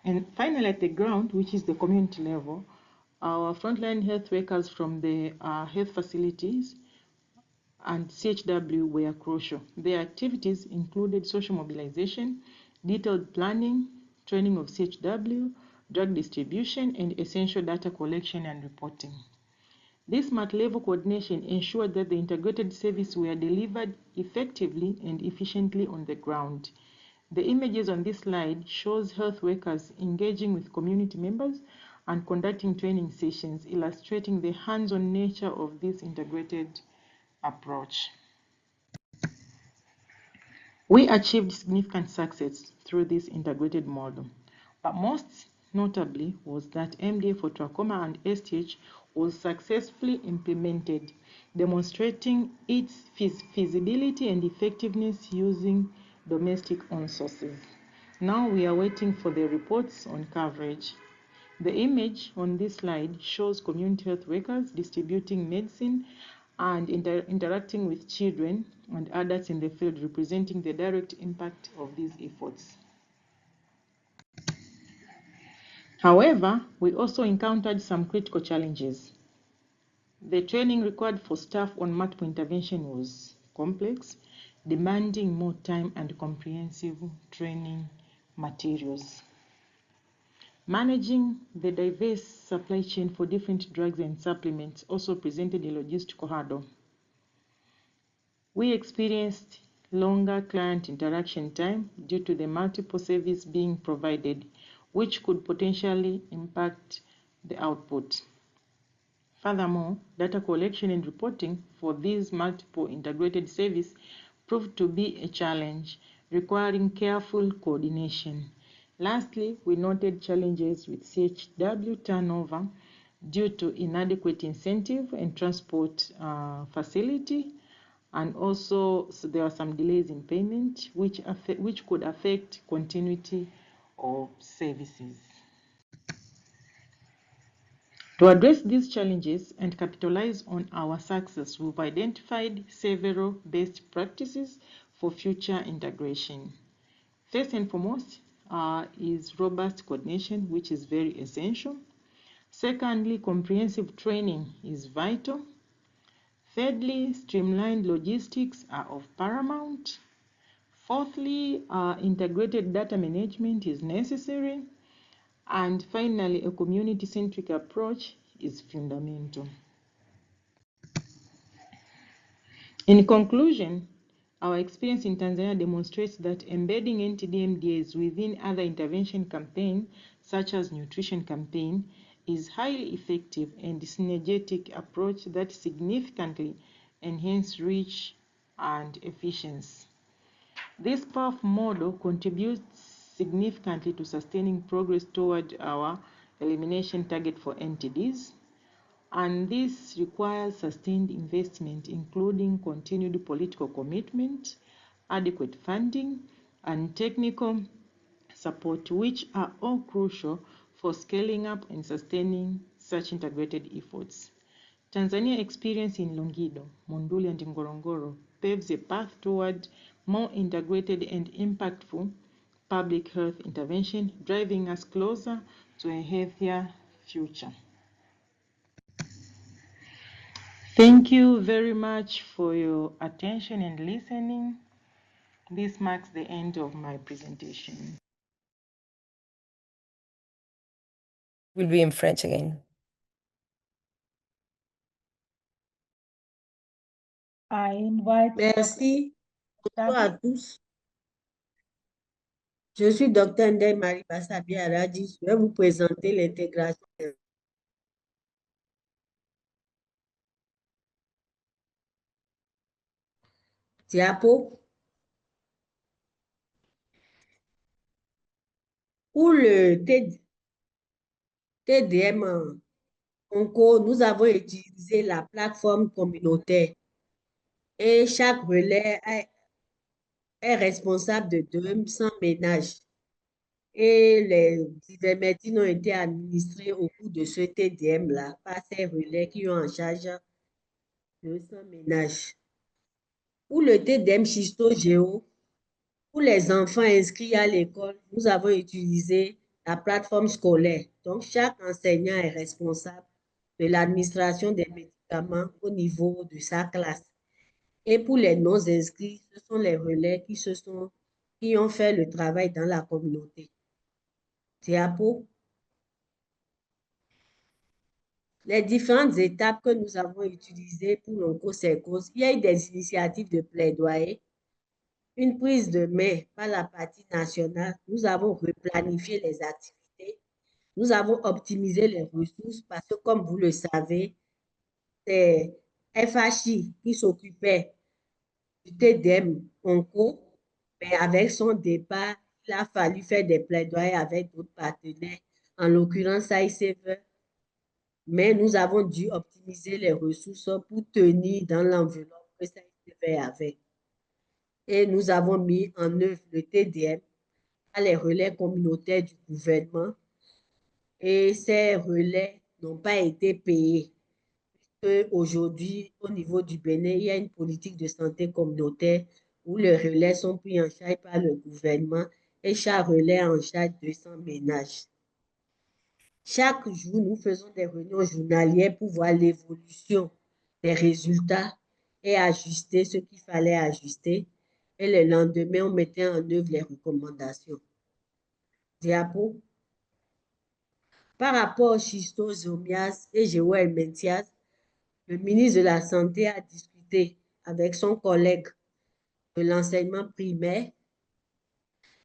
And finally, at the ground, which is the community level, our frontline health workers from the health facilities and CHW were crucial. Their activities included social mobilization, detailed planning, training of CHW, drug distribution, and essential data collection and reporting. This multi-level coordination ensured that the integrated services were delivered effectively and efficiently on the ground. The images on this slide shows health workers engaging with community members and conducting training sessions, illustrating the hands-on nature of this integrated approach. We achieved significant success through this integrated model, but most notably was that MDA for trachoma and STH was successfully implemented, demonstrating its feasibility and effectiveness using domestic own sources. Now we are waiting for the reports on coverage. The image on this slide shows community health workers distributing medicine and interacting with children and adults in the field, representing the direct impact of these efforts. However, we also encountered some critical challenges. The training required for staff on multiple intervention was complex, demanding more time and comprehensive training materials. Managing the diverse supply chain for different drugs and supplements also presented a logistical hurdle. We experienced longer client interaction time due to the multiple services being provided, which could potentially impact the output. Furthermore, data collection and reporting for these multiple integrated services proved to be a challenge, requiring careful coordination. Lastly, we noted challenges with CHW turnover due to inadequate incentive and transport facility, and also there are some delays in payment which could affect continuity of services. To address these challenges and capitalize on our success, we've identified several best practices for future integration. First and foremost is robust coordination, which is very essential. Secondly, comprehensive training is vital. Thirdly, streamlined logistics are of paramount. Fourthly, integrated data management is necessary. And finally, a community-centric approach is fundamental. In conclusion, our experience in Tanzania demonstrates that embedding NTD-MDAs within other intervention campaigns, such as nutrition campaign, is highly effective and synergetic approach that significantly enhance reach and efficiency. This powerful model contributes significantly to sustaining progress toward our elimination target for NTDs, and this requires sustained investment, including continued political commitment, adequate funding, and technical support, which are all crucial for scaling up and sustaining such integrated efforts. Tanzania experience in Longido, Monduli, and Ngorongoro paves a path toward more integrated and impactful public health intervention, driving us closer to a healthier future. Thank you very much for your attention and listening. This marks the end of my presentation. Will be in French again. I invite. Merci. Bonjour à tous. Je suis Dr. Ndeye Marie Bassabi Aradji. Je vais vous présenter l'intégration. Diapo. Pour le TDM Conco, nous avons utilisé la plateforme communautaire et chaque relais est responsable de 200 ménages. Et les ivermectines ont été administrées au cours de ce TDM-là par ces relais qui ont en charge 200 ménages. Pour le TDM Schisto-Géo, pour les enfants inscrits à l'école, nous avons utilisé la plateforme scolaire. Donc, chaque enseignant est responsable de l'administration des médicaments au niveau de sa classe. Et pour les non-inscrits, ce sont les relais qui ont fait le travail dans la communauté. Diapo. Les différentes étapes que nous avons utilisées pour l'oncocercose, il y a eu des initiatives de plaidoyer, une prise de main par la partie nationale. Nous avons replanifié les activités. Nous avons optimisé les ressources parce que, comme vous le savez, c'est FHI qui s'occupait du TDM Onco, mais avec son départ, il a fallu faire des plaidoyers avec d'autres partenaires, en l'occurrence AICV, mais nous avons dû optimiser les ressources pour tenir dans l'enveloppe que AICV avait. Et nous avons mis en œuvre le TDM à les relais communautaires du gouvernement et ces relais n'ont pas été payés. Aujourd'hui, au niveau du Bénin, il y a une politique de santé communautaire où les relais sont pris en charge par le gouvernement et chaque relais en charge 200 ménages. Chaque jour, nous faisons des réunions journalières pour voir l'évolution des résultats et ajuster ce qu'il fallait ajuster. Et le lendemain, on mettait en œuvre les recommandations. Diapo. Par rapport aux schistosomiases et géohelminthiases, le ministre de la Santé a discuté avec son collègue de l'enseignement primaire.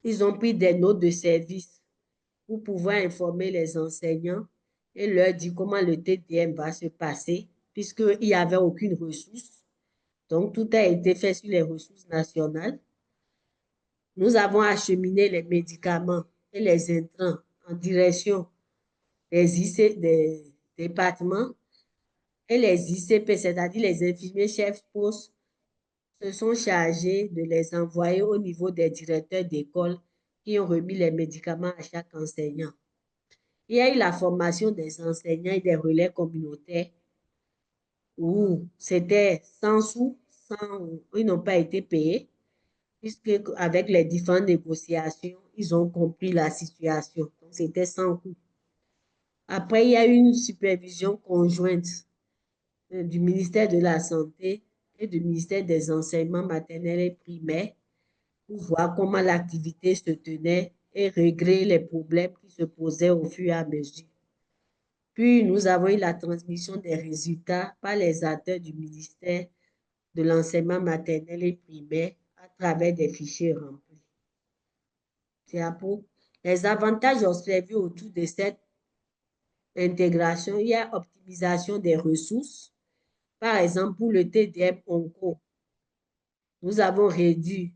Ils ont pris des notes de service pour pouvoir informer les enseignants et leur dire comment le TDM va se passer, puisqu'il n'y avait aucune ressource. Donc, tout a été fait sur les ressources nationales. Nous avons acheminé les médicaments et les intrants en direction des départements et les ICP, c'est-à-dire les infirmiers chefs postes, se sont chargés de les envoyer au niveau des directeurs d'école qui ont remis les médicaments à chaque enseignant. Il y a eu la formation des enseignants et des relais communautaires où c'était 100 sous, ils n'ont pas été payés, puisque avec les différentes négociations, ils ont compris la situation. Donc, c'était sans coût. Après, il y a eu une supervision conjointe du ministère de la Santé et du ministère des Enseignements maternels et primaires pour voir comment l'activité se tenait et régler les problèmes qui se posaient au fur et à mesure. Puis, nous avons eu la transmission des résultats par les acteurs du ministère de l'enseignement maternel et primaire à travers des fichiers remplis. Diapo. Les avantages observés autour de cette intégration, il y a optimisation des ressources. Par exemple, pour le TDM Onco, nous avons réduit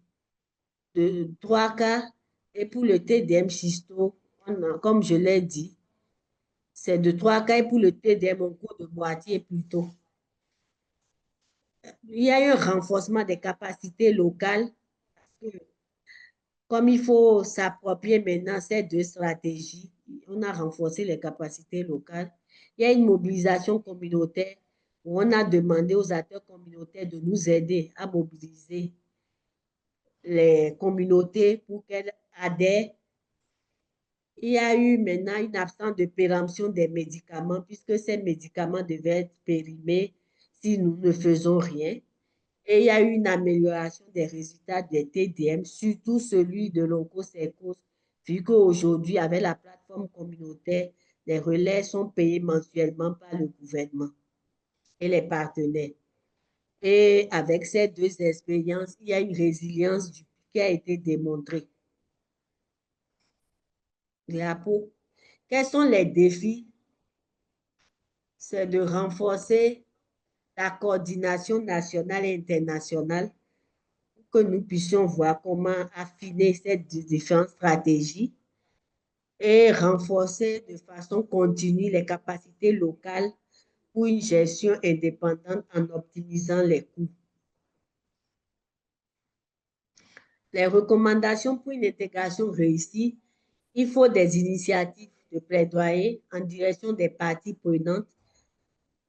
de 3 cas et pour le TDM Schisto, comme je l'ai dit, c'est de 3 cas et pour le TDM Onco de moitié plutôt. Il y a eu un renforcement des capacités locales. Comme il faut s'approprier maintenant ces deux stratégies, on a renforcé les capacités locales. Il y a une mobilisation communautaire où on a demandé aux acteurs communautaires de nous aider à mobiliser les communautés pour qu'elles adhèrent. Il y a eu maintenant une absence de péremption des médicaments puisque ces médicaments devaient être périmés si nous ne faisons rien. Et il y a eu une amélioration des résultats des TDM, surtout celui de l'oncocercose, vu qu'aujourd'hui, avec la plateforme communautaire, les relais sont payés mensuellement par le gouvernement et les partenaires. Et avec ces deux expériences, il y a une résilience qui a été démontrée. Quels sont les défis? C'est de renforcer la coordination nationale et internationale pour que nous puissions voir comment affiner ces différentes stratégies et renforcer de façon continue les capacités locales pour une gestion indépendante en optimisant les coûts. Les recommandations pour une intégration réussie, il faut des initiatives de plaidoyer en direction des parties prenantes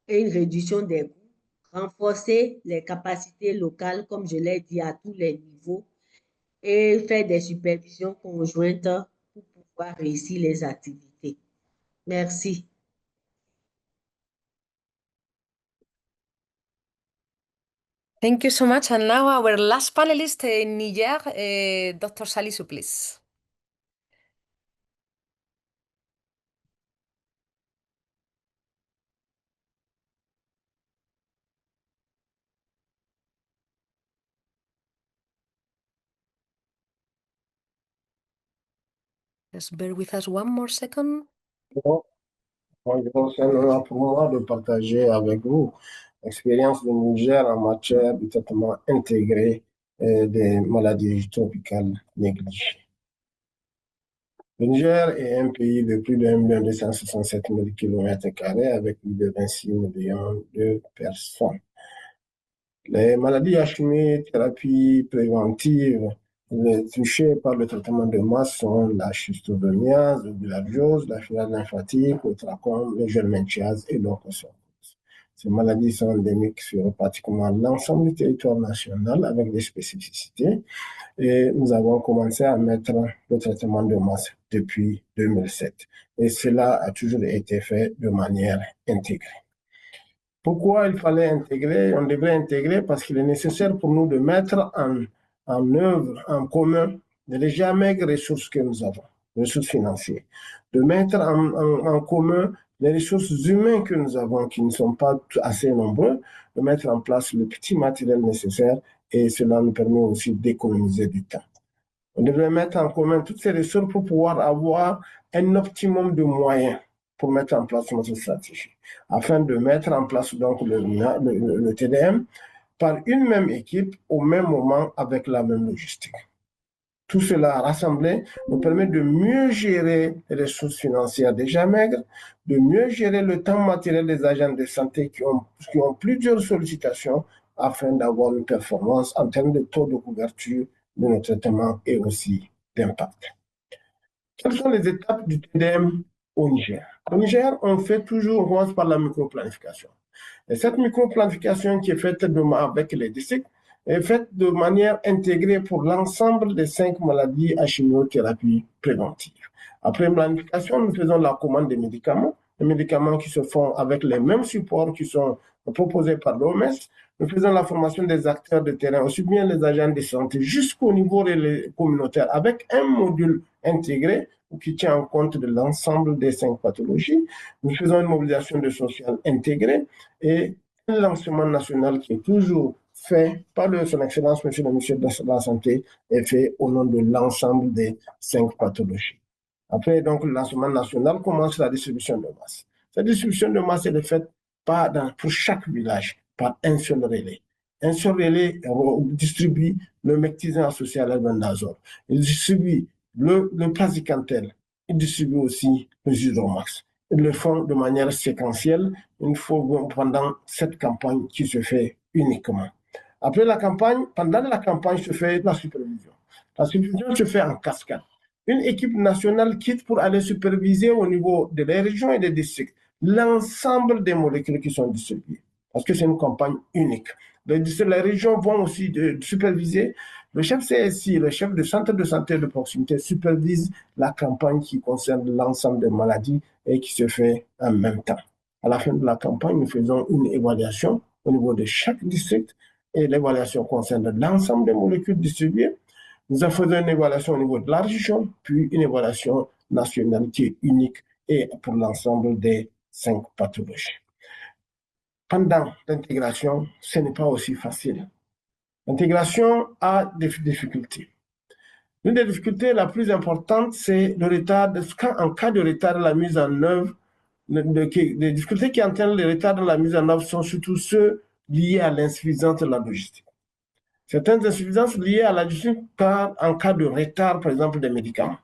et une réduction des coûts, renforcer les capacités locales, comme je l'ai dit, à tous les niveaux, et faire des supervisions conjointes pour pouvoir réussir les activités. Merci. Thank you so much. And now our last panelist in Niger, Dr. Salisu, please. Just bear with us one more second. Donc, c'est un honneur pour moi de partager avec vous l'expérience du Niger en matière de traitement intégré des maladies tropicales négligées. Le Niger est un pays de plus de 1,267 million km² avec plus de 26 millions de personnes. Les maladies à chimiothérapie préventive touchées par le traitement de masse sont la schistosomiase, la bilharziose, la fibrose lymphatique, le trachome, le germanchiase et l'onchocercose. Ces maladies sont endémiques sur pratiquement l'ensemble du territoire national avec des spécificités. Et nous avons commencé à mettre le traitement de masse depuis 2007. Et cela a toujours été fait de manière intégrée. Pourquoi il fallait intégrer? On devrait intégrer parce qu'il est nécessaire pour nous de mettre en œuvre, en commun, les jamais ressources que nous avons, les ressources financières, de mettre en commun les ressources humaines que nous avons, qui ne sont pas assez nombreux, de mettre en place le petit matériel nécessaire et cela nous permet aussi d'économiser du temps. On devrait mettre en commun toutes ces ressources pour pouvoir avoir un optimum de moyens pour mettre en place notre stratégie, afin de mettre en place donc le TDM par une même équipe au même moment avec la même logistique. Tout cela rassemblé nous permet de mieux gérer les ressources financières déjà maigres, de mieux gérer le temps matériel des agents de santé qui ont plusieurs sollicitations afin d'avoir une performance en termes de taux de couverture de nos traitements et aussi d'impact. Quelles sont les étapes du TDM au Niger? Au Niger, on commence par la microplanification. Et cette microplanification qui est faite avec les districts est faite de manière intégrée pour l'ensemble des 5 maladies à chimiothérapie préventive. Après planification, nous faisons la commande des médicaments, les médicaments qui se font avec les mêmes supports qui sont proposés par l'OMS. Nous faisons la formation des acteurs de terrain, aussi bien les agents de santé jusqu'au niveau communautaire, avec un module intégré qui tient en compte de l'ensemble des 5 pathologies. Nous faisons une mobilisation de social intégrée et un lancement national qui est toujours fait par son Excellence, Monsieur le Ministre de la Santé, est fait au nom de l'ensemble des 5 pathologies. Après, donc, le lancement national commence la distribution de masse. Cette distribution de masse est faite pour chaque village par un seul relais. Un seul relais distribue le mectisant associé à l'albendazole. Il distribue le praziquantel. Il distribue aussi le Zydromax. Ils le font de manière séquentielle une fois pendant cette campagne qui se fait uniquement. Après la campagne, pendant la campagne se fait la supervision. La supervision se fait en cascade. Une équipe nationale quitte pour aller superviser au niveau de les régions et des districts l'ensemble des molécules qui sont distribuées. Parce que c'est une campagne unique. Les régions vont aussi superviser. Le chef CSI, le chef de centre de santé de proximité supervise la campagne qui concerne l'ensemble des maladies et qui se fait en même temps. À la fin de la campagne, nous faisons une évaluation au niveau de chaque district et l'évaluation concerne l'ensemble des molécules distribuées. Nous faisons une évaluation au niveau de la région, puis une évaluation nationale qui est unique et pour l'ensemble des 5 pathologies. Pendant l'intégration, ce n'est pas aussi facile. L'intégration a des difficultés. L'une des difficultés la plus importante, c'est le retard, en cas de retard de la mise en œuvre, les difficultés qui entraînent le retard de la mise en œuvre sont surtout ceux liés à l'insuffisance de la logistique. Certaines insuffisances liées à la logistique en cas de retard, par exemple, des médicaments.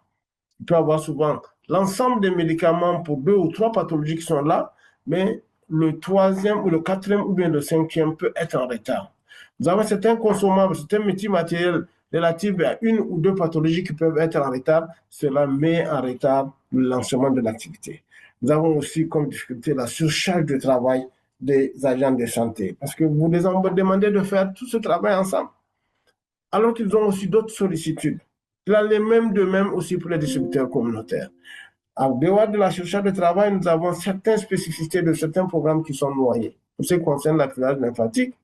Il peut y avoir souvent l'ensemble des médicaments pour 2 ou 3 pathologies qui sont là, mais le 3e ou le 4e ou bien le 5e peut être en retard. Nous avons certains consommables, certains métiers matériels relatifs à 1 ou 2 pathologies qui peuvent être en retard. Cela met en retard le lancement de l'activité. Nous avons aussi comme difficulté la surcharge de travail des agents de santé. Parce que vous les demandez de faire tout ce travail ensemble, alors qu'ils ont aussi d'autres sollicitudes. Il en est même de même aussi pour les distributeurs communautaires. En dehors de la recherche de travail, nous avons certaines spécificités de certains programmes qui sont noyés. Pour ce qui concerne la filage lymphatique,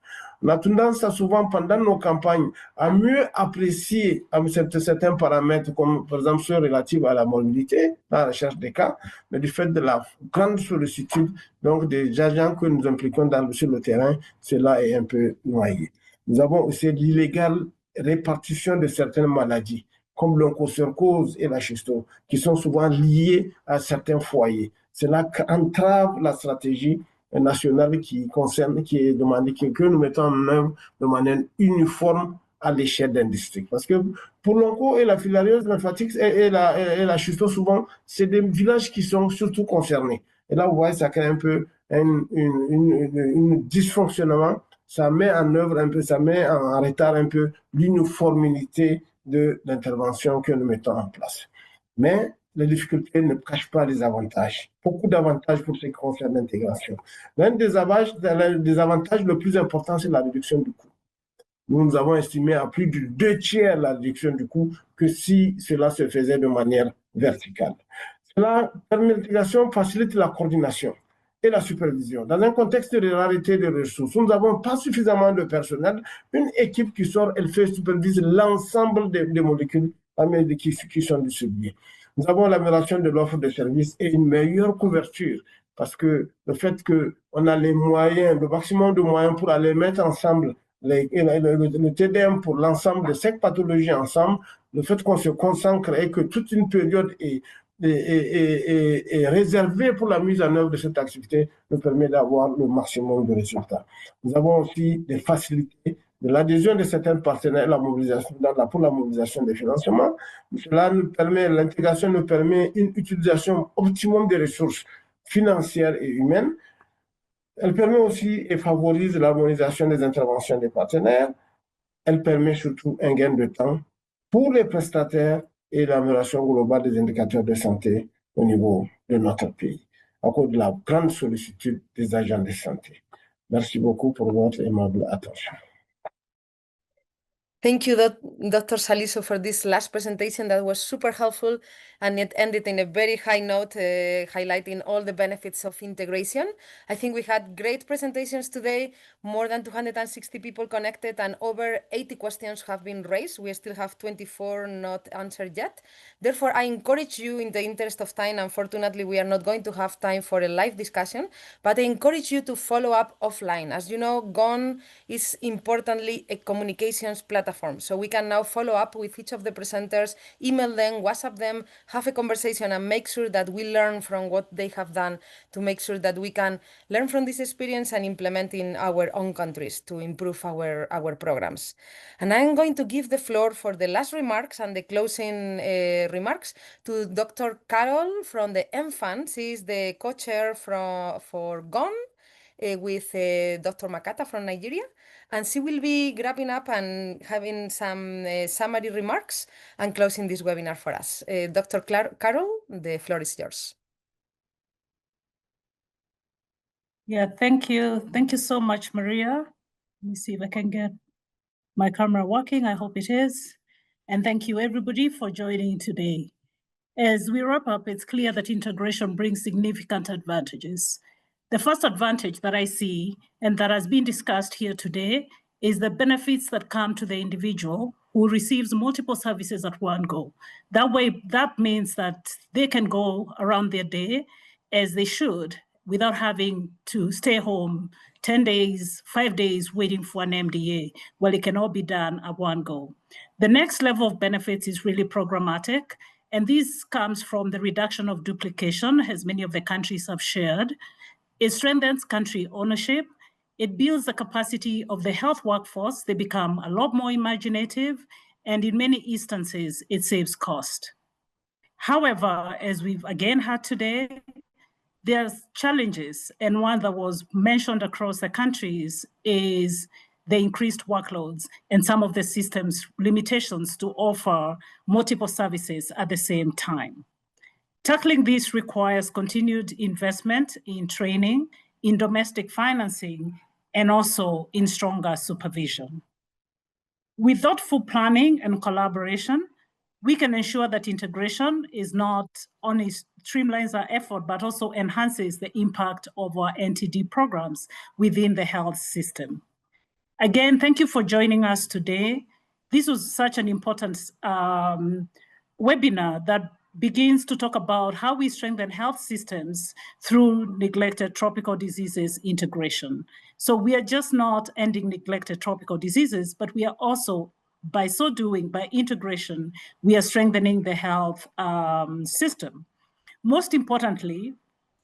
on a tendance à souvent, pendant nos campagnes, à mieux apprécier certains paramètres, comme par exemple ceux relatifs à la mobilité, à la recherche des cas, mais du fait de la grande sollicitude, donc des agents que nous impliquons sur le terrain, cela est un peu noyé. Nous avons aussi l'illégale répartition de certaines maladies, comme l'onchocercose et la schisto, qui sont souvent liées à certains foyers. Cela entrave la stratégie nationale qui est demandée, que nous mettons en œuvre de manière uniforme à l'échelle d'un district. Parce que pour l'onco et la filariose lymphatique et la schisto, souvent, c'est des villages qui sont surtout concernés. Et là, vous voyez, ça crée un peu un dysfonctionnement. Ça met en œuvre un peu, ça met en retard un peu l'uniformité de l'intervention que nous mettons en place. Mais les difficultés ne cachent pas les avantages. Beaucoup d'avantages pour ce qui concerne l'intégration. L'un des avantages le plus important, c'est la réduction du coût. Nous avons estimé à plus de 2/3 la réduction du coût que si cela se faisait de manière verticale. L'intégration facilite la coordination et la supervision. Dans un contexte de rareté de ressources, nous n'avons pas suffisamment de personnel. Une équipe qui sort, elle supervise l'ensemble des molécules qui sont distribuées. Nous avons l'amélioration de l'offre de services et une meilleure couverture, parce que le fait qu'on a les moyens, le maximum de moyens pour aller mettre ensemble le TDM pour l'ensemble de 5 pathologies ensemble, le fait qu'on se concentre et que toute une période est réservée pour la mise en œuvre de cette activité nous permet d'avoir le maximum de résultats. Nous avons aussi des facilités de l'adhésion de certains partenaires pour la mobilisation des financements. Cela nous permet, l'intégration nous permet une utilisation optimum des ressources financières et humaines. Elle permet aussi et favorise l'harmonisation des interventions des partenaires. Elle permet surtout un gain de temps pour les prestataires et l'amélioration globale des indicateurs de santé au niveau de notre pays, à cause de la grande sollicitude des agents de santé. Merci beaucoup pour votre aimable attention. Thank you, Dr. Saliso, for this last presentation that was super helpful, and it ended in a very high note, highlighting all the benefits of integration. I think we had great presentations today, more than 260 people connected, and over 80 questions have been raised. We still have 24 not answered yet. Therefore, I encourage you, in the interest of time, unfortunately, we are not going to have time for a live discussion, but I encourage you to follow up offline. As you know, GON is importantly a communications platform. So we can now follow up with each of the presenters, email them, WhatsApp them, have a conversation, and make sure that we learn from what they have done to make sure that we can learn from this experience and implement in our own countries to improve our programs. And I'm going to give the floor for the last remarks and the closing remarks to Dr. Carol from the MFAN. She is the co-chair for GON with Dr. Makata from Nigeria. And she will be wrapping up and having some summary remarks and closing this webinar for us. Dr. Carol, the floor is yours. Yeah, thank you. Thank you so much, Maria. Let me see if I can get my camera working. I hope it is. And thank you, everybody, for joining today. As we wrap up, it's clear that integration brings significant advantages. The first advantage that I see and that has been discussed here today is the benefits that come to the individual who receives multiple services at one go. That way, that means that they can go around their day as they should without having to stay home 10 days, 5 days waiting for an MDA. Well, it can all be done at one go. The next level of benefits is really programmatic. And this comes from the reduction of duplication, as many of the countries have shared. It strengthens country ownership. It builds the capacity of the health workforce. They become a lot more imaginative. And in many instances, it saves cost. However, as we've again had today, there's challenges. And one that was mentioned across the countries is the increased workloads and some of the system's limitations to offer multiple services at the same time. Tackling this requires continued investment in training in domestic financing, and also in stronger supervision. With thoughtful planning and collaboration, we can ensure that integration is not only streamlines our effort, but also enhances the impact of our NTD programs within the health system. Again, thank you for joining us today. This was such an important webinar that begins to talk about how we strengthen health systems through neglected tropical diseases integration. So we are just not ending neglected tropical diseases, but we are also, by so doing, by integration, we are strengthening the health system. Most importantly,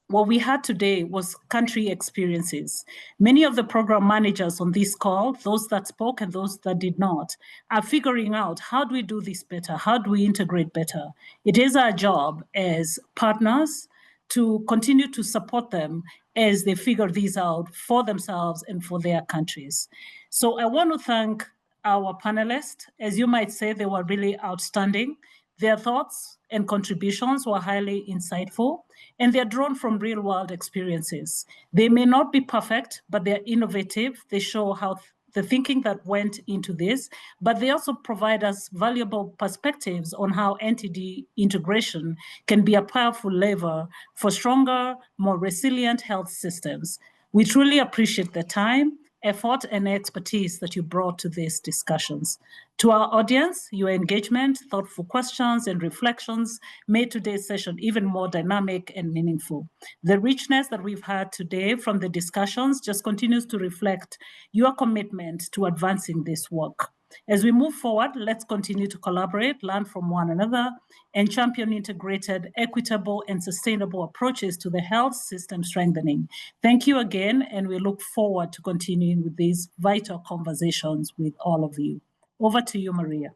what we had today was country experiences. Many of the program managers on this call, those that spoke and those that did not, are figuring out how do we do this better? How do we integrate better? It is our job as partners to continue to support them as they figure these out for themselves and for their countries. So I want to thank our panelists. As you might say, they were really outstanding. Their thoughts and contributions were highly insightful, and they're drawn from real-world experiences. They may not be perfect, but they're innovative. They show how the thinking that went into this, but they also provide us valuable perspectives on how NTD integration can be a powerful lever for stronger, more resilient health systems. We truly appreciate the time, effort, and expertise that you brought to these discussions. To our audience, your engagement, thoughtful questions, and reflections made today's session even more dynamic and meaningful. The richness that we've had today from the discussions just continues to reflect your commitment to advancing this work. As we move forward, let's continue to collaborate, learn from one another, and champion integrated, equitable, and sustainable approaches to the health system strengthening. Thank you again, and we look forward to continuing with these vital conversations with all of you. Over to you, Maria.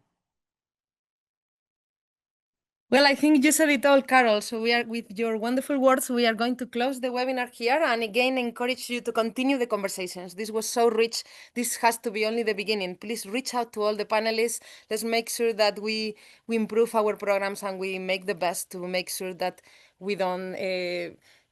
Well, I think you said it all, Carol. So we are, with your wonderful words, we are going to close the webinar here and again encourage you to continue the conversations. This was so rich. This has to be only the beginning. Please reach out to all the panelists. Let's make sure that we improve our programs and we make the best to make sure that we don't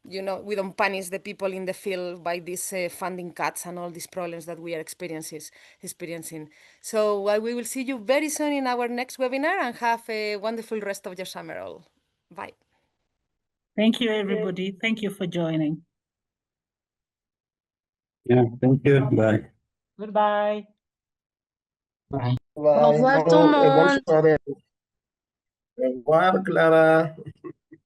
we don't punish the people in the field by these funding cuts and all these problems that we are experiencing. So we will see you very soon in our next webinar, and have a wonderful rest of your summer all. Bye. Thank you, everybody. Thank you for joining. Yeah, thank you. Bye. Goodbye. Bye. Au revoir tout le Et bonne monde. soirée. Au revoir, Clara.